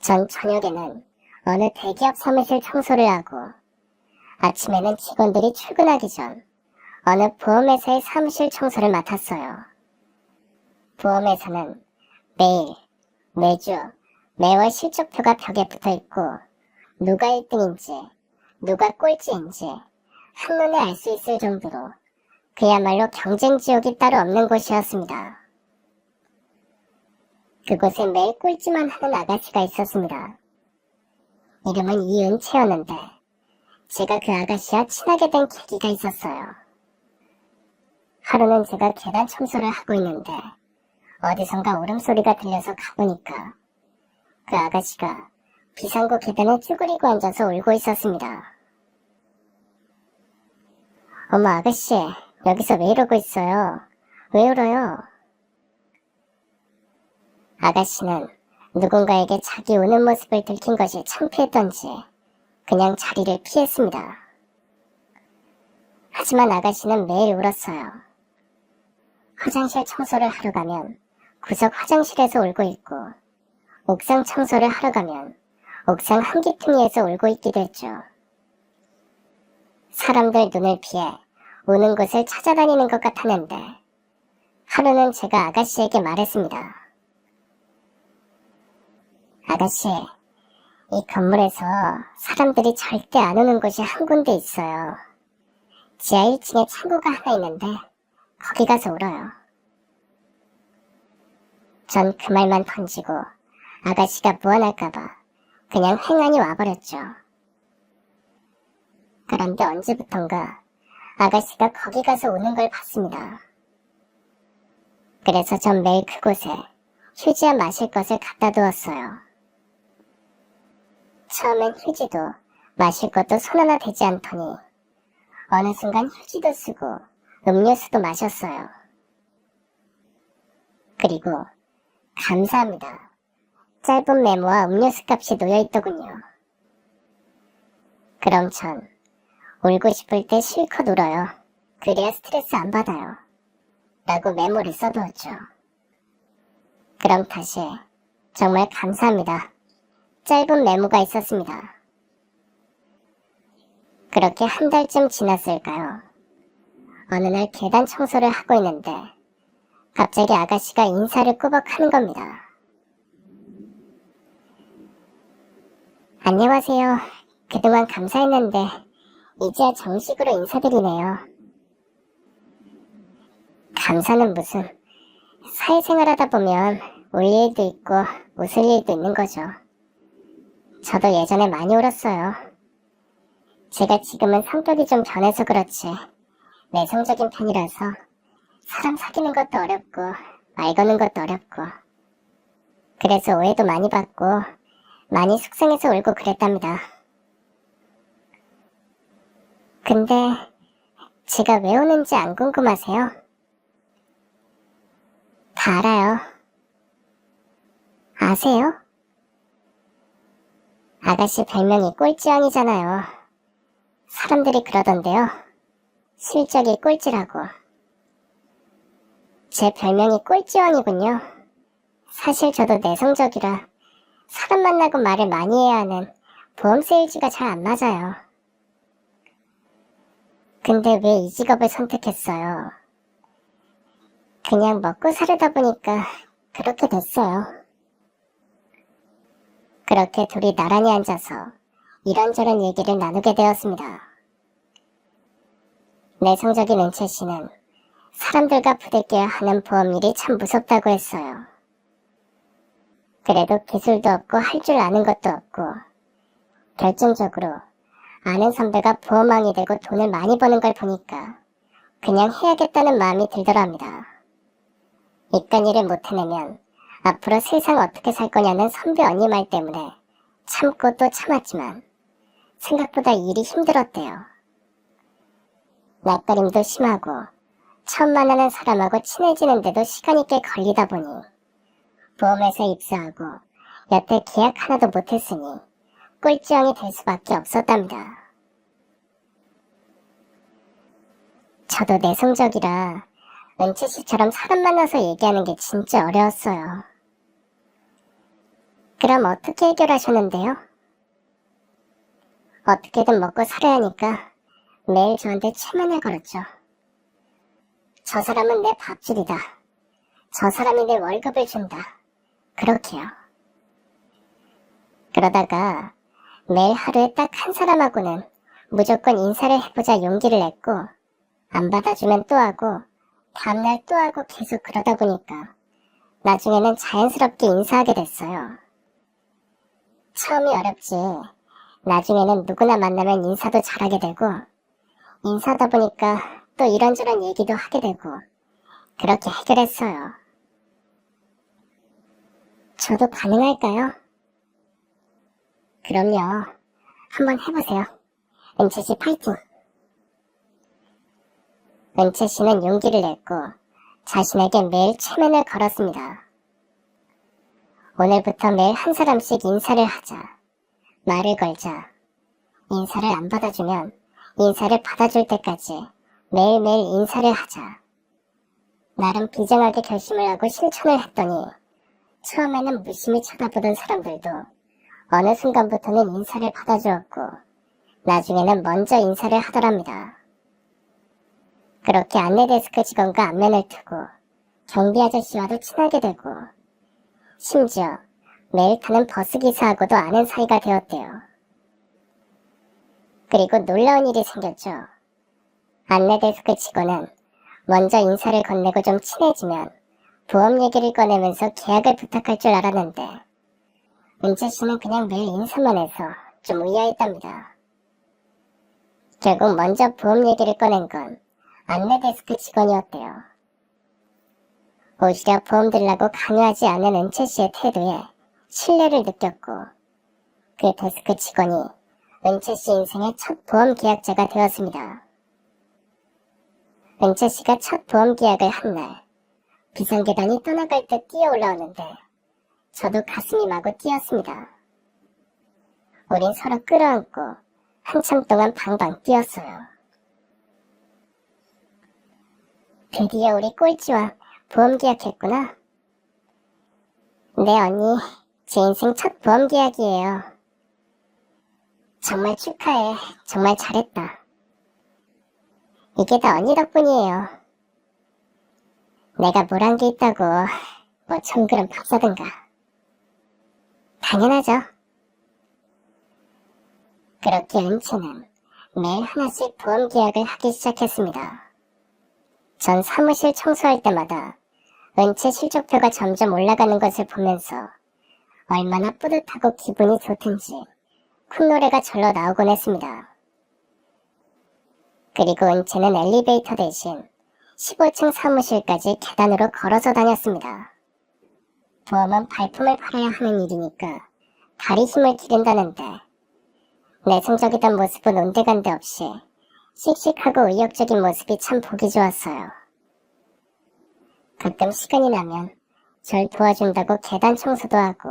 전 저녁에는 어느 대기업 사무실 청소를 하고 아침에는 직원들이 출근하기 전 어느 보험회사의 사무실 청소를 맡았어요. 보험회사는 매일, 매주, 매월 실적표가 벽에 붙어있고 누가 1등인지 누가 꼴찌인지 한눈에 알 수 있을 정도로 그야말로 경쟁 지옥이 따로 없는 곳이었습니다. 그곳에 매일 꼴찌만 하는 아가씨가 있었습니다. 이름은 이은채였는데 제가 그 아가씨와 친하게 된 계기가 있었어요. 하루는 제가 계단 청소를 하고 있는데 어디선가 울음소리가 들려서 가보니까 그 아가씨가 비상구 계단에 쭈그리고 앉아서 울고 있었습니다. 어머 아가씨, 여기서 왜 이러고 있어요? 왜 울어요? 아가씨는 누군가에게 자기 우는 모습을 들킨 것이 창피했던지 그냥 자리를 피했습니다. 하지만 아가씨는 매일 울었어요. 화장실 청소를 하러 가면 구석 화장실에서 울고 있고, 옥상 청소를 하러 가면 옥상 한기퉁이에서 울고 있기도 했죠. 사람들 눈을 피해 우는 곳을 찾아다니는 것 같았는데, 하루는 제가 아가씨에게 말했습니다. 아가씨, 이 건물에서 사람들이 절대 안 오는 곳이 한 군데 있어요. 지하 1층에 창고가 하나 있는데 거기 가서 울어요. 전 그 말만 던지고 아가씨가 무안할까봐 그냥 횡하니 와버렸죠. 그런데 언제부턴가 아가씨가 거기 가서 우는 걸 봤습니다. 그래서 전 매일 그곳에 휴지와 마실 것을 갖다 두었어요. 처음엔 휴지도 마실 것도 손 하나 대지 않더니 어느 순간 휴지도 쓰고 음료수도 마셨어요. 그리고 감사합니다. 짧은 메모와 음료수 값이 놓여있더군요. 그럼 전 울고 싶을 때 실컷 울어요. 그래야 스트레스 안 받아요. 라고 메모를 써두었죠. 그럼 다시 정말 감사합니다. 짧은 메모가 있었습니다. 그렇게 한 달쯤 지났을까요? 어느 날 계단 청소를 하고 있는데 갑자기 아가씨가 인사를 꾸벅 하는 겁니다. 안녕하세요. 그동안 감사했는데 이제야 정식으로 인사드리네요. 감사는 무슨, 사회생활 하다 보면 울 일도 있고 웃을 일도 있는 거죠. 저도 예전에 많이 울었어요. 제가 지금은 성격이 좀 변해서 그렇지 내성적인 편이라서 사람 사귀는 것도 어렵고 말 거는 것도 어렵고, 그래서 오해도 많이 받고 많이 속상해서 울고 그랬답니다. 근데 제가 왜 우는지 안 궁금하세요? 다 알아요. 아세요? 아가씨 별명이 꼴찌왕이잖아요. 사람들이 그러던데요. 실적이 꼴찌라고. 제 별명이 꼴찌왕이군요. 사실 저도 내성적이라 사람 만나고 말을 많이 해야 하는 보험 세일즈가 잘 안 맞아요. 근데 왜 이 직업을 선택했어요? 그냥 먹고 사려다 보니까 그렇게 됐어요. 그렇게 둘이 나란히 앉아서 이런저런 얘기를 나누게 되었습니다. 내성적인 은채 씨는 사람들과 부대껴야 하는 보험 일이 참 무섭다고 했어요. 그래도 기술도 없고 할 줄 아는 것도 없고, 결정적으로 아는 선배가 보험왕이 되고 돈을 많이 버는 걸 보니까 그냥 해야겠다는 마음이 들더랍니다. 이딴 일을 못 해내면 앞으로 세상 어떻게 살 거냐는 선배 언니 말 때문에 참고 또 참았지만 생각보다 일이 힘들었대요. 낯가림도 심하고 처음 만나는 사람하고 친해지는데도 시간이 꽤 걸리다 보니 보험회사에 입사하고 여태 계약 하나도 못했으니 꼴찌왕이 될 수밖에 없었답니다. 저도 내성적이라 은채 씨처럼 사람 만나서 얘기하는 게 진짜 어려웠어요. 그럼 어떻게 해결하셨는데요? 어떻게든 먹고 살아야 하니까 매일 저한테 최면을 걸었죠. 저 사람은 내 밥줄이다. 저 사람이 내 월급을 준다. 그렇게요. 그러다가 매일 하루에 딱 한 사람하고는 무조건 인사를 해보자 용기를 냈고, 안 받아주면 또 하고 다음날 또 하고 계속 그러다 보니까 나중에는 자연스럽게 인사하게 됐어요. 처음이 어렵지 나중에는 누구나 만나면 인사도 잘하게 되고, 인사하다 보니까 또 이런저런 얘기도 하게 되고 그렇게 해결했어요. 저도 가능할까요? 그럼요. 한번 해보세요. 은채씨 파이팅! 은채 씨는 용기를 냈고 자신에게 매일 체면을 걸었습니다. 오늘부터 매일 한 사람씩 인사를 하자. 말을 걸자. 인사를 안 받아주면 인사를 받아줄 때까지 매일매일 인사를 하자. 나름 비장하게 결심을 하고 실천을 했더니 처음에는 무심히 쳐다보던 사람들도 어느 순간부터는 인사를 받아주었고 나중에는 먼저 인사를 하더랍니다. 그렇게 안내데스크 직원과 안면을 트고 경비 아저씨와도 친하게 되고 심지어 매일 타는 버스기사하고도 아는 사이가 되었대요. 그리고 놀라운 일이 생겼죠. 안내데스크 직원은 먼저 인사를 건네고 좀 친해지면 보험 얘기를 꺼내면서 계약을 부탁할 줄 알았는데 은채 씨는 그냥 매일 인사만 해서 좀 의아했답니다. 결국 먼저 보험 얘기를 꺼낸 건 안내데스크 직원이었대요. 오히려 보험 들라고 강요하지 않은 은채 씨의 태도에 신뢰를 느꼈고 그 데스크 직원이 은채 씨 인생의 첫 보험 계약자가 되었습니다. 은채 씨가 첫 보험 계약을 한 날 비상계단이 떠나갈 때 뛰어 올라오는데 저도 가슴이 마구 뛰었습니다. 우린 서로 끌어안고 한참 동안 방방 뛰었어요. 드디어 우리 꼴찌와 보험 계약했구나. 네 언니, 제 인생 첫 보험 계약이에요. 정말 축하해. 정말 잘했다. 이게 다 언니 덕분이에요. 내가 뭘 한 게 있다고 뭐 천그릇 밥 사든가. 당연하죠. 그렇게 은채는 매일 하나씩 보험 계약을 하기 시작했습니다. 전 사무실 청소할 때마다 은채 실적표가 점점 올라가는 것을 보면서 얼마나 뿌듯하고 기분이 좋든지 콧노래가 절로 나오곤 했습니다. 그리고 은채는 엘리베이터 대신 15층 사무실까지 계단으로 걸어서 다녔습니다. 보험은 발품을 팔아야 하는 일이니까 다리 힘을 기른다는데 내성적이던 모습은 온데간데 없이 씩씩하고 의욕적인 모습이 참 보기 좋았어요. 가끔 시간이 나면 절 도와준다고 계단 청소도 하고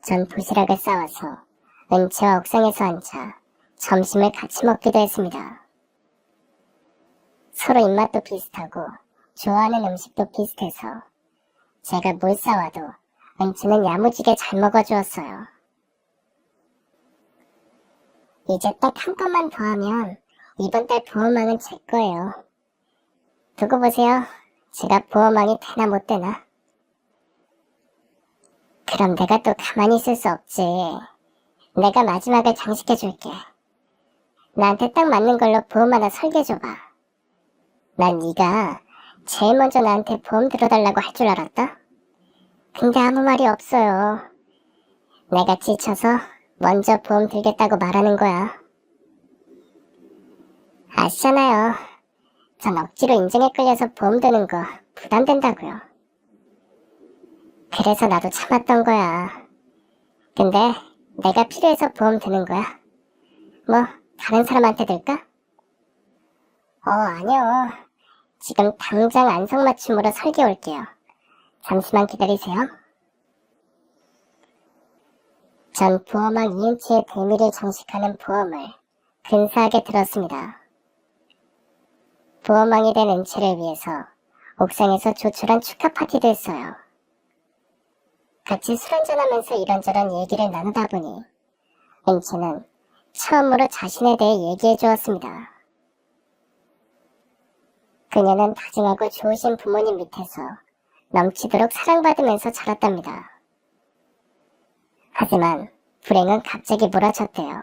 전 도시락을 싸와서 은채와 옥상에서 앉아 점심을 같이 먹기도 했습니다. 서로 입맛도 비슷하고 좋아하는 음식도 비슷해서 제가 뭘 싸와도 은채는 야무지게 잘 먹어주었어요. 이제 딱 한 건만 더 하면 이번 달 보험왕은 제 거예요. 두고 보세요. 제가 보험왕이 되나 못 되나. 그럼 내가 또 가만히 있을 수 없지. 내가 마지막을 장식해줄게. 나한테 딱 맞는 걸로 보험 하나 설계해줘봐. 난 네가 제일 먼저 나한테 보험 들어달라고 할 줄 알았다? 근데 아무 말이 없어요. 내가 지쳐서 먼저 보험 들겠다고 말하는 거야. 아시잖아요. 전 억지로 인증에 끌려서 보험 드는 거 부담된다고요. 그래서 나도 참았던 거야. 근데 내가 필요해서 보험 드는 거야. 뭐 다른 사람한테 들까? 아니요. 지금 당장 안성맞춤으로 설계 올게요. 잠시만 기다리세요. 전 보험왕 이은채의 대미를 장식하는 보험을 근사하게 들었습니다. 보험왕이 된 은채를 위해서 옥상에서 조촐한 축하 파티도 했어요. 같이 술 한잔하면서 이런저런 얘기를 나누다 보니 은채는 처음으로 자신에 대해 얘기해 주었습니다. 그녀는 다정하고 좋으신 부모님 밑에서 넘치도록 사랑받으면서 자랐답니다. 하지만 불행은 갑자기 몰아쳤대요.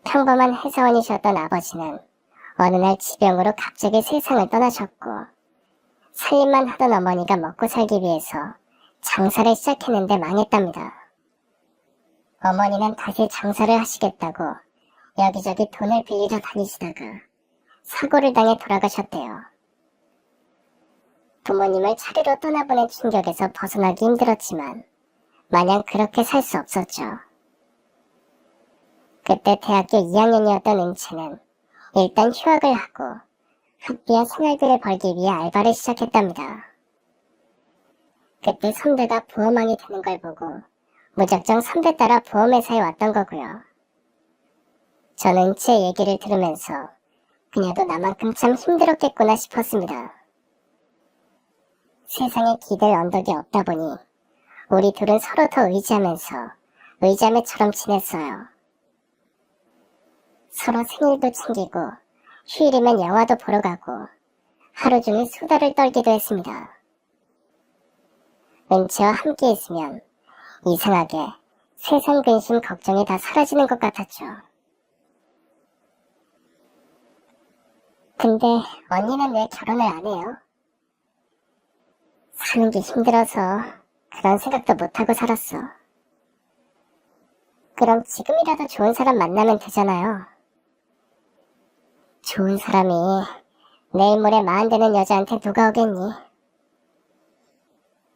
평범한 회사원이셨던 아버지는 어느 날 지병으로 갑자기 세상을 떠나셨고 살림만 하던 어머니가 먹고 살기 위해서 장사를 시작했는데 망했답니다. 어머니는 다시 장사를 하시겠다고 여기저기 돈을 빌리러 다니시다가 사고를 당해 돌아가셨대요. 부모님을 차례로 떠나보낸 충격에서 벗어나기 힘들었지만 마냥 그렇게 살 수 없었죠. 그때 대학교 2학년이었던 은채는 일단 휴학을 하고 학비와 생활비를 벌기 위해 알바를 시작했답니다. 그때 선배가 보험왕이 되는 걸 보고 무작정 선배 따라 보험회사에 왔던 거고요. 저는 은채의 얘기를 들으면서 그녀도 나만큼 참 힘들었겠구나 싶었습니다. 세상에 기댈 언덕이 없다 보니 우리 둘은 서로 더 의지하면서 의자매처럼 지냈어요. 서로 생일도 챙기고 휴일이면 영화도 보러 가고 하루 종일 수다를 떨기도 했습니다. 은채와 함께 있으면 이상하게 세상 근심 걱정이 다 사라지는 것 같았죠. 근데 언니는 왜 결혼을 안 해요? 사는 게 힘들어서 그런 생각도 못하고 살았어. 그럼 지금이라도 좋은 사람 만나면 되잖아요. 좋은 사람이 내일 모레 마흔 되는 여자한테 누가 오겠니?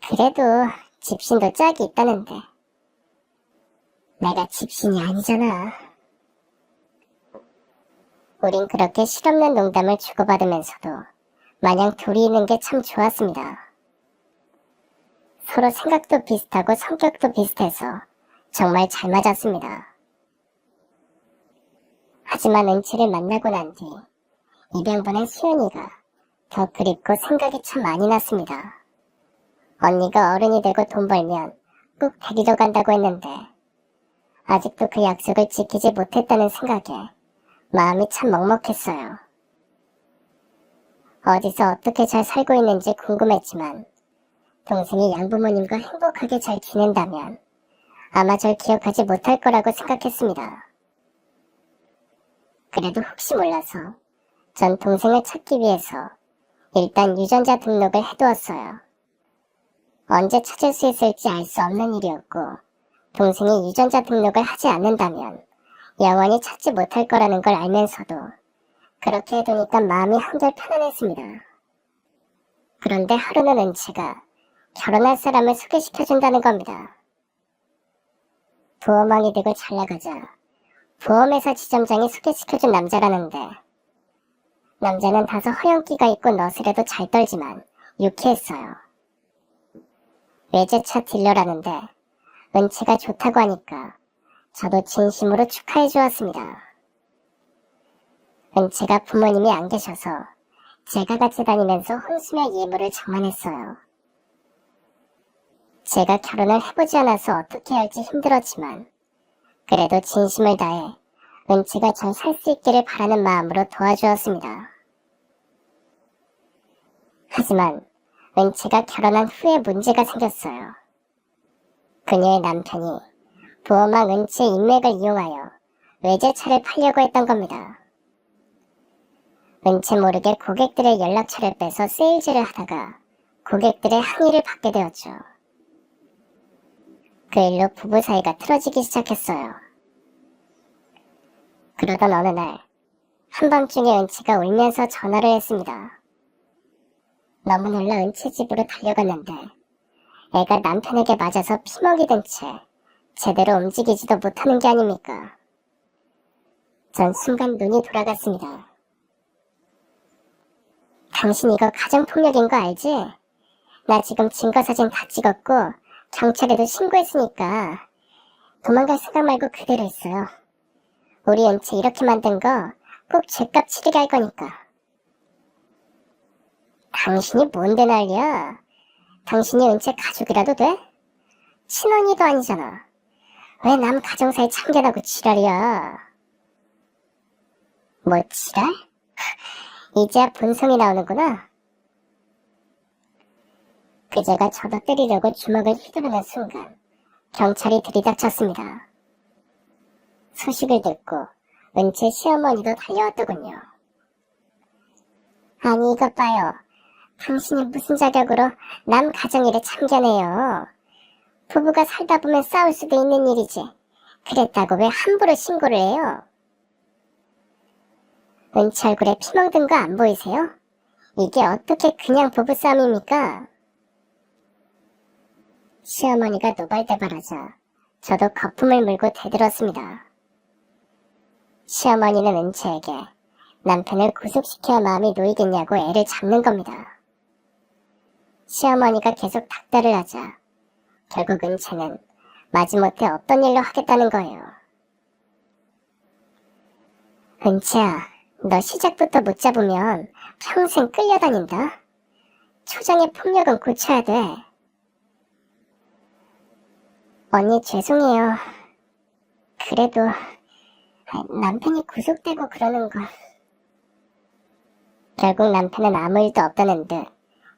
그래도 집신도 짝이 있다는데. 내가 집신이 아니잖아. 우린 그렇게 실없는 농담을 주고받으면서도 마냥 둘이 있는 게 참 좋았습니다. 서로 생각도 비슷하고 성격도 비슷해서 정말 잘 맞았습니다. 하지만 은채를 만나고 난 뒤 입양보낸 수연이가 더 그립고 생각이 참 많이 났습니다. 언니가 어른이 되고 돈 벌면 꼭 데리러 간다고 했는데 아직도 그 약속을 지키지 못했다는 생각에 마음이 참 먹먹했어요. 어디서 어떻게 잘 살고 있는지 궁금했지만 동생이 양부모님과 행복하게 잘 지낸다면 아마 절 기억하지 못할 거라고 생각했습니다. 그래도 혹시 몰라서 전 동생을 찾기 위해서 일단 유전자 등록을 해두었어요. 언제 찾을 수 있을지 알 수 없는 일이었고 동생이 유전자 등록을 하지 않는다면 영원히 찾지 못할 거라는 걸 알면서도 그렇게 해두니까 마음이 한결 편안했습니다. 그런데 하루는 은채가 결혼할 사람을 소개시켜준다는 겁니다. 보험왕이 되고 잘나가자 보험회사 지점장이 소개시켜준 남자라는데 남자는 다소 허영기가 있고 너스레도 잘 떨지만 유쾌했어요. 외제차 딜러라는데 은채가 좋다고 하니까 저도 진심으로 축하해 주었습니다. 은채가 부모님이 안 계셔서 제가 같이 다니면서 혼수며 예물을 장만했어요. 제가 결혼을 해보지 않아서 어떻게 할지 힘들었지만 그래도 진심을 다해 은채가 잘 살 수 있기를 바라는 마음으로 도와주었습니다. 하지만 은채가 결혼한 후에 문제가 생겼어요. 그녀의 남편이 보험왕 은채 인맥을 이용하여 외제차를 팔려고 했던 겁니다. 은채 모르게 고객들의 연락처를 빼서 세일즈를 하다가 고객들의 항의를 받게 되었죠. 그 일로 부부 사이가 틀어지기 시작했어요. 그러던 어느 날 한밤중에 은채가 울면서 전화를 했습니다. 너무 놀라 은채 집으로 달려갔는데 애가 남편에게 맞아서 피먹이 든 채 제대로 움직이지도 못하는 게 아닙니까? 전 순간 눈이 돌아갔습니다. 당신 이거 가정폭력인 거 알지? 나 지금 증거사진 다 찍었고 경찰에도 신고했으니까 도망갈 생각 말고 그대로 있어요. 우리 은채 이렇게 만든 거 꼭 죗값 치르게 할 거니까. 당신이 뭔데 난리야? 당신이 은채 가족이라도 돼? 친언니도 아니잖아. 왜 남 가정사에 참견하고 지랄이야? 뭐 지랄? 이제야 본성이 나오는구나. 그제가 저도 때리려고 주먹을 휘두르는 순간 경찰이 들이닥쳤습니다. 소식을 듣고 은채 시어머니도 달려왔더군요. 아니 이것 봐요. 당신이 무슨 자격으로 남 가정일에 참견해요. 부부가 살다 보면 싸울 수도 있는 일이지. 그랬다고 왜 함부로 신고를 해요? 은채 얼굴에 피 멍든 거 안 보이세요? 이게 어떻게 그냥 부부싸움입니까? 시어머니가 노발대발하자 저도 거품을 물고 대들었습니다. 시어머니는 은채에게 남편을 구속시켜야 마음이 놓이겠냐고 애를 잡는 겁니다. 시어머니가 계속 닥달을 하자 결국 은채는 마지못해 없던 일로 하겠다는 거예요. 은채야, 너 시작부터 못 잡으면 평생 끌려다닌다. 초장의 폭력은 고쳐야 돼. 언니 죄송해요. 그래도 남편이 구속되고 그러는 거. 결국 남편은 아무 일도 없다는 듯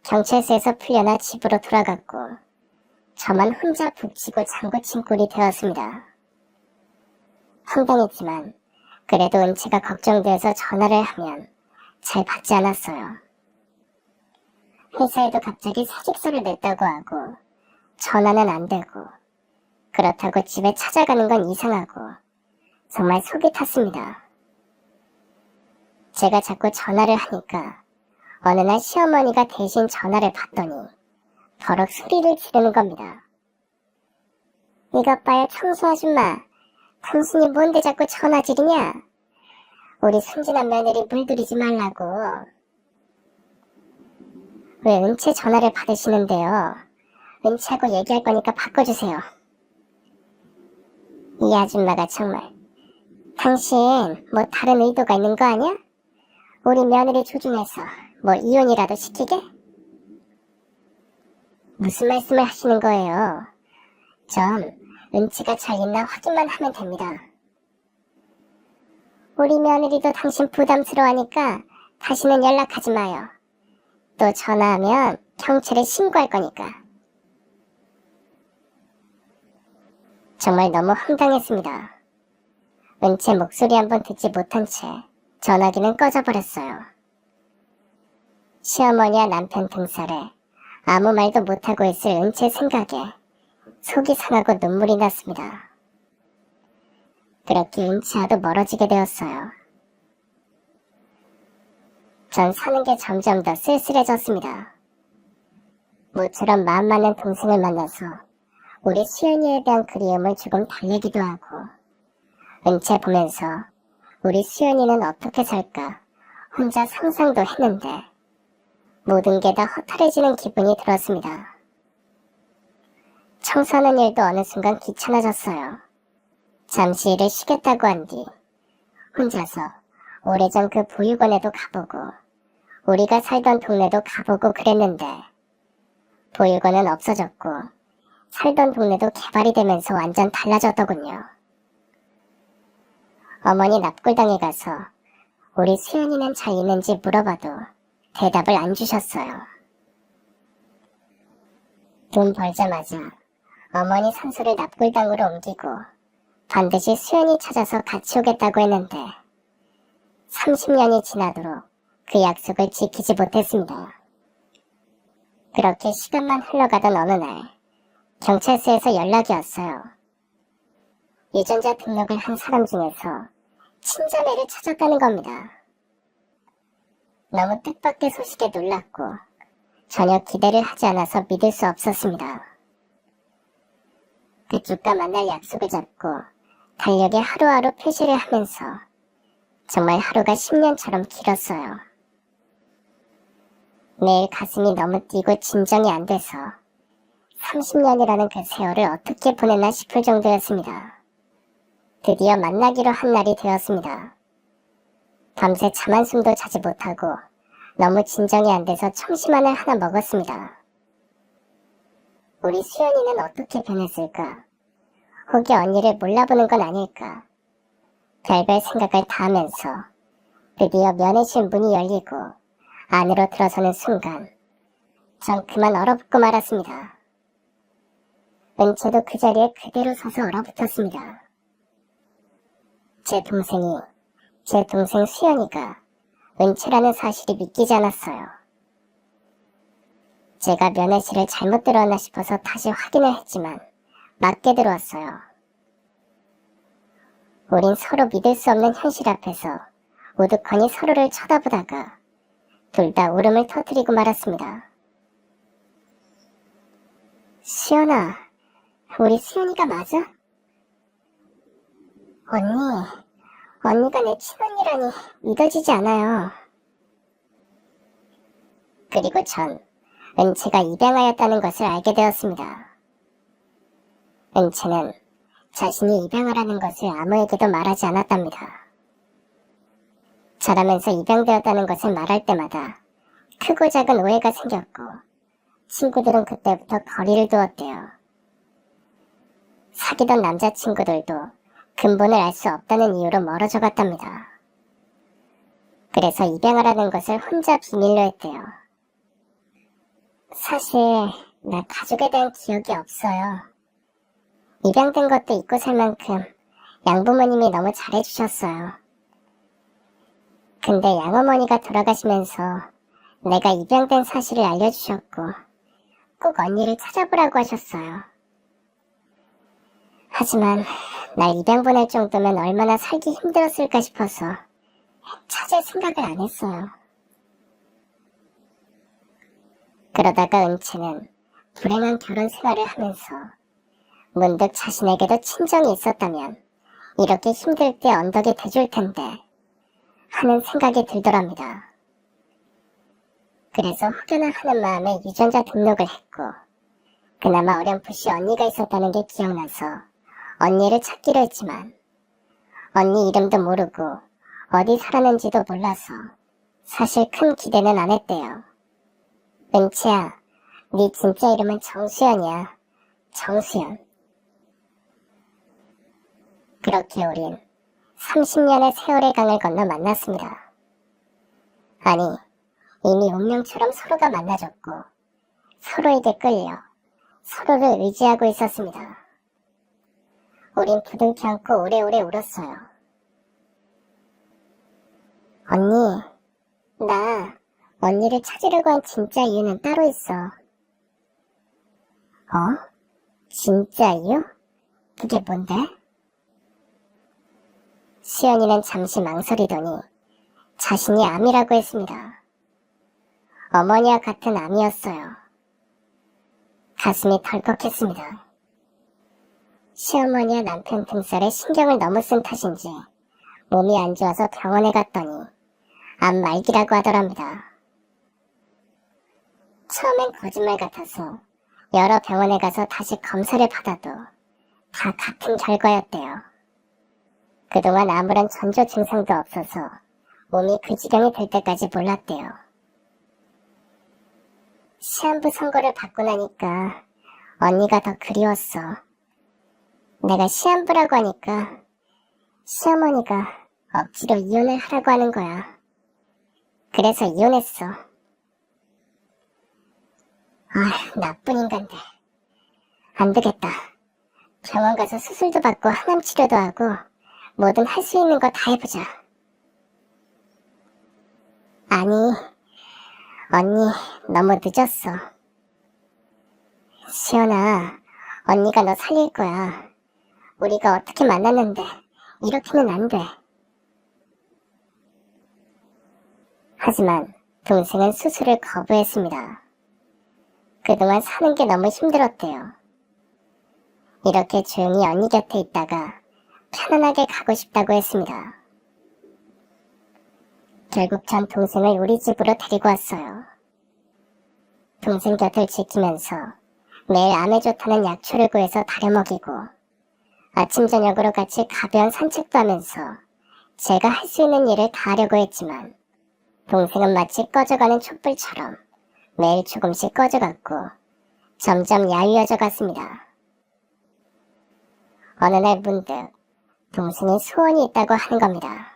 경찰서에서 풀려나 집으로 돌아갔고 저만 혼자 북치고 장구친 꼴이 되었습니다. 황당했지만 그래도 은채가 걱정돼서 전화를 하면 잘 받지 않았어요. 회사에도 갑자기 사직서를 냈다고 하고 전화는 안 되고 그렇다고 집에 찾아가는 건 이상하고 정말 속이 탔습니다. 제가 자꾸 전화를 하니까 어느 날 시어머니가 대신 전화를 받더니 버럭 소리를 지르는 겁니다. 이것 봐요 청소 아줌마. 당신이 뭔데 자꾸 전화 지르냐? 우리 순진한 며느리 물들이지 말라고. 왜 은채 전화를 받으시는데요? 은채하고 얘기할 거니까 바꿔주세요. 이 아줌마가 정말. 당신 뭐 다른 의도가 있는 거 아니야? 우리 며느리 조중해서 뭐 이혼이라도 시키게? 무슨 말씀을 하시는 거예요? 전 은채가 잘 있나 확인만 하면 됩니다. 우리 며느리도 당신 부담스러워하니까 다시는 연락하지 마요. 또 전화하면 경찰에 신고할 거니까. 정말 너무 황당했습니다. 은채 목소리 한번 듣지 못한 채 전화기는 꺼져버렸어요. 시어머니와 남편 등살에 아무 말도 못하고 있을 은채 생각에 속이 상하고 눈물이 났습니다. 그렇게 은채와도 멀어지게 되었어요. 전 사는 게 점점 더 쓸쓸해졌습니다. 모처럼 마음 맞는 동생을 만나서 우리 수연이에 대한 그리움을 조금 달래기도 하고 은채 보면서 우리 수연이는 어떻게 살까 혼자 상상도 했는데 모든 게 다 허탈해지는 기분이 들었습니다. 청소하는 일도 어느 순간 귀찮아졌어요. 잠시 일을 쉬겠다고 한 뒤 혼자서 오래전 그 보육원에도 가보고 우리가 살던 동네도 가보고 그랬는데 보육원은 없어졌고 살던 동네도 개발이 되면서 완전 달라졌더군요. 어머니 납골당에 가서 우리 수연이는 잘 있는지 물어봐도 대답을 안 주셨어요. 돈 벌자마자 어머니 산소를 납골당으로 옮기고 반드시 수연이 찾아서 같이 오겠다고 했는데 30년이 지나도록 그 약속을 지키지 못했습니다. 그렇게 시간만 흘러가던 어느 날 경찰서에서 연락이 왔어요. 유전자 등록을 한 사람 중에서 친자매를 찾았다는 겁니다. 너무 뜻밖의 소식에 놀랐고 전혀 기대를 하지 않아서 믿을 수 없었습니다. 그쪽과 만날 약속을 잡고 달력에 하루하루 표시를 하면서 정말 하루가 10년처럼 길었어요. 매일 가슴이 너무 뛰고 진정이 안 돼서 30년이라는 그 세월을 어떻게 보냈나 싶을 정도였습니다. 드디어 만나기로 한 날이 되었습니다. 밤새 잠 한숨도 자지 못하고 너무 진정이 안 돼서 청심환을 하나 먹었습니다. 우리 수연이는 어떻게 변했을까? 혹이 언니를 몰라보는 건 아닐까? 별별 생각을 다 하면서 드디어 면회실 문이 열리고 안으로 들어서는 순간 전 그만 얼어붙고 말았습니다. 은채도 그 자리에 그대로 서서 얼어붙었습니다. 제 동생 수연이가 은채라는 사실이 믿기지 않았어요. 제가 면회실을 잘못 들어왔나 싶어서 다시 확인을 했지만 맞게 들어왔어요. 우린 서로 믿을 수 없는 현실 앞에서 우두커니 서로를 쳐다보다가 둘 다 울음을 터뜨리고 말았습니다. 수연아, 우리 수연이가 맞아? 언니가 내 친언니라니 믿어지지 않아요. 그리고 전 은채가 입양하였다는 것을 알게 되었습니다. 은채는 자신이 입양을 하는 것을 아무에게도 말하지 않았답니다. 저라면서 입양되었다는 것을 말할 때마다 크고 작은 오해가 생겼고 친구들은 그때부터 거리를 두었대요. 사귀던 남자친구들도 근본을 알 수 없다는 이유로 멀어져 갔답니다. 그래서 입양을 하는 것을 혼자 비밀로 했대요. 사실 나 가족에 대한 기억이 없어요. 입양된 것도 잊고 살 만큼 양부모님이 너무 잘해주셨어요. 근데 양어머니가 돌아가시면서 내가 입양된 사실을 알려주셨고 꼭 언니를 찾아보라고 하셨어요. 하지만 날 입양 보낼 정도면 얼마나 살기 힘들었을까 싶어서 찾을 생각을 안 했어요. 그러다가 은채는 불행한 결혼 생활을 하면서 문득 자신에게도 친정이 있었다면 이렇게 힘들 때 언덕이 돼줄 텐데 하는 생각이 들더랍니다. 그래서 혹여나 하는 마음에 유전자 등록을 했고 그나마 어렴풋이 언니가 있었다는 게 기억나서 언니를 찾기로 했지만 언니 이름도 모르고 어디 살았는지도 몰라서 사실 큰 기대는 안 했대요. 은채야, 네 진짜 이름은 정수연이야. 정수연. 그렇게 우린 30년의 세월의 강을 건너 만났습니다. 아니, 이미 운명처럼 서로가 만나줬고 서로에게 끌려 서로를 의지하고 있었습니다. 우린 부둥켜 안고 오래오래 울었어요. 언니, 나 언니를 찾으려고 한 진짜 이유는 따로 있어. 진짜 이유? 그게 뭔데? 수연이는 잠시 망설이더니 자신이 암이라고 했습니다. 어머니와 같은 암이었어요. 가슴이 덜컥했습니다. 시어머니와 남편 등살에 신경을 너무 쓴 탓인지 몸이 안 좋아서 병원에 갔더니 암 말기라고 하더랍니다. 처음엔 거짓말 같아서 여러 병원에 가서 다시 검사를 받아도 다 같은 결과였대요. 그동안 아무런 전조 증상도 없어서 몸이 그 지경이 될 때까지 몰랐대요. 시한부 선고를 받고 나니까 언니가 더 그리웠어. 내가 시한부라고 하니까 시어머니가 억지로 이혼을 하라고 하는 거야. 그래서 이혼했어. 나쁜 인간들. 안 되겠다. 병원 가서 수술도 받고 항암 치료도 하고 뭐든 할 수 있는 거 다 해보자. 아니, 언니 너무 늦었어. 시연아, 언니가 너 살릴 거야. 우리가 어떻게 만났는데 이렇게는 안 돼. 하지만 동생은 수술을 거부했습니다. 그동안 사는 게 너무 힘들었대요. 이렇게 조용히 언니 곁에 있다가 편안하게 가고 싶다고 했습니다. 결국 전 동생을 우리 집으로 데리고 왔어요. 동생 곁을 지키면서 매일 암에 좋다는 약초를 구해서 다려 먹이고 아침 저녁으로 같이 가벼운 산책도 하면서 제가 할 수 있는 일을 다 하려고 했지만 동생은 마치 꺼져가는 촛불처럼 매일 조금씩 꺼져갔고 점점 야위어져 갔습니다. 어느 날 문득 동생이 소원이 있다고 하는 겁니다.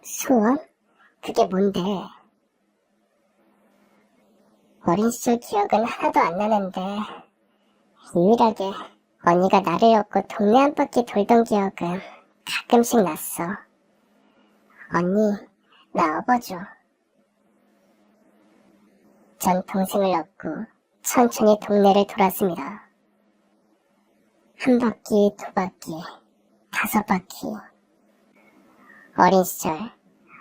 소원? 그게 뭔데? 어린 시절 기억은 하나도 안 나는데 유일하게 언니가 나를 업고 동네 한 바퀴 돌던 기억은 가끔씩 났어. 언니, 나 업어줘. 전 동생을 업고 천천히 동네를 돌았습니다. 한 바퀴, 두 바퀴, 5바퀴. 어린 시절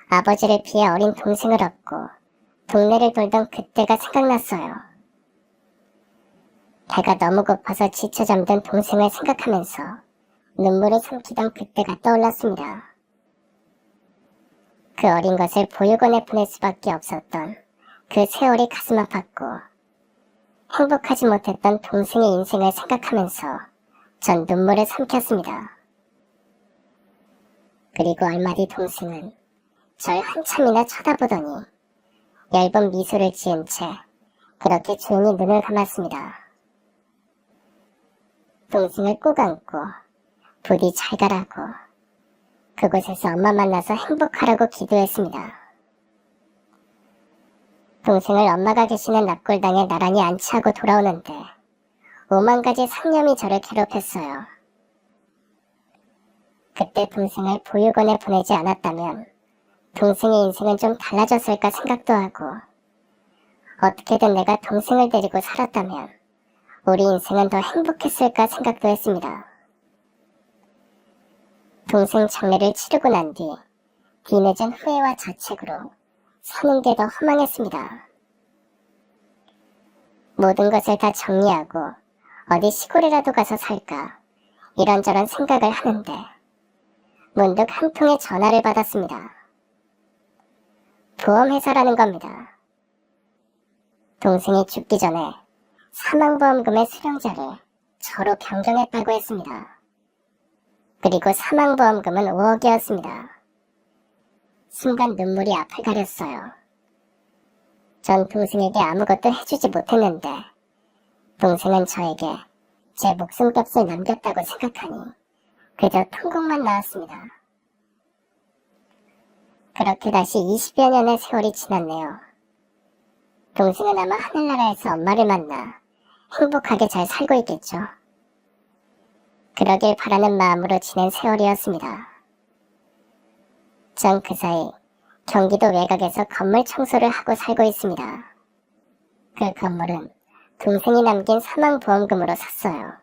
아버지를 피해 어린 동생을 업고 동네를 돌던 그때가 생각났어요. 배가 너무 고파서 지쳐 잠든 동생을 생각하면서 눈물을 삼키던 그때가 떠올랐습니다. 그 어린 것을 보육원에 보낼 수밖에 없었던 그 세월이 가슴 아팠고 행복하지 못했던 동생의 인생을 생각하면서 전 눈물을 삼켰습니다. 그리고 얼마 뒤 동생은 절 한참이나 쳐다보더니 얇은 미소를 지은 채 그렇게 조용히 눈을 감았습니다. 동생을 꼭 안고 부디 잘 가라고 그곳에서 엄마 만나서 행복하라고 기도했습니다. 동생을 엄마가 계시는 납골당에 나란히 안치하고 돌아오는데 5만 가지 상념이 저를 괴롭혔어요. 그때 동생을 보육원에 보내지 않았다면 동생의 인생은 좀 달라졌을까 생각도 하고 어떻게든 내가 동생을 데리고 살았다면 우리 인생은 더 행복했을까 생각도 했습니다. 동생 장례를 치르고 난 뒤 뒤늦은 후회와 자책으로 사는 게 더 허망했습니다. 모든 것을 다 정리하고 어디 시골이라도 가서 살까 이런저런 생각을 하는데 문득 한 통의 전화를 받았습니다. 보험회사라는 겁니다. 동생이 죽기 전에 사망보험금의 수령자를 저로 변경했다고 했습니다. 그리고 사망보험금은 5억이었습니다. 순간 눈물이 앞을 가렸어요. 전 동생에게 아무것도 해주지 못했는데 동생은 저에게 제 목숨값을 남겼다고 생각하니 그저 통곡만 나왔습니다. 그렇게 다시 20여 년의 세월이 지났네요. 동생은 아마 하늘나라에서 엄마를 만나 행복하게 잘 살고 있겠죠. 그러길 바라는 마음으로 지낸 세월이었습니다. 전 그 사이 경기도 외곽에서 건물 청소를 하고 살고 있습니다. 그 건물은 동생이 남긴 사망보험금으로 샀어요.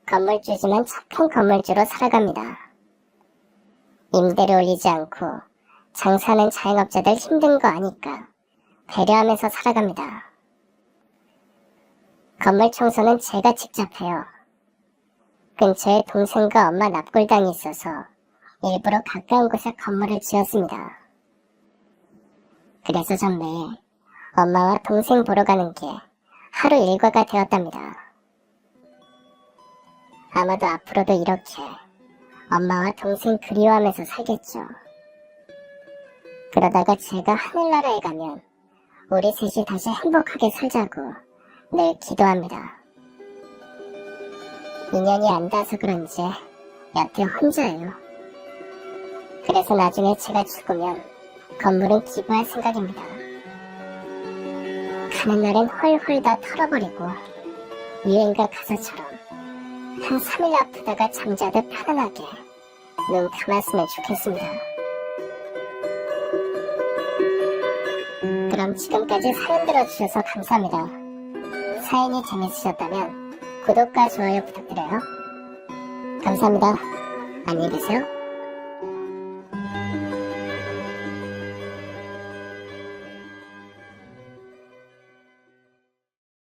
건물주지만 착한 건물주로 살아갑니다. 임대를 올리지 않고 장사하는 자영업자들 힘든 거 아니까 배려하면서 살아갑니다. 건물 청소는 제가 직접 해요. 근처에 동생과 엄마 납골당이 있어서 일부러 가까운 곳에 건물을 지었습니다. 그래서 전 매일 엄마와 동생 보러 가는 게 하루 일과가 되었답니다. 아마도 앞으로도 이렇게 엄마와 동생 그리워하면서 살겠죠. 그러다가 제가 하늘나라에 가면 우리 셋이 다시 행복하게 살자고 늘 기도합니다. 인연이 안 닿아서 그런지 여태 혼자예요. 그래서 나중에 제가 죽으면 건물은 기부할 생각입니다. 가는 날엔 헐헐 다 털어버리고 유행가 가사처럼 한 3일 아프다가 잠자듯 편안하게 눈 감았으면 좋겠습니다. 그럼 지금까지 사연 들어주셔서 감사합니다. 사연이 재밌으셨다면 구독과 좋아요 부탁드려요. 감사합니다. 안녕히 계세요.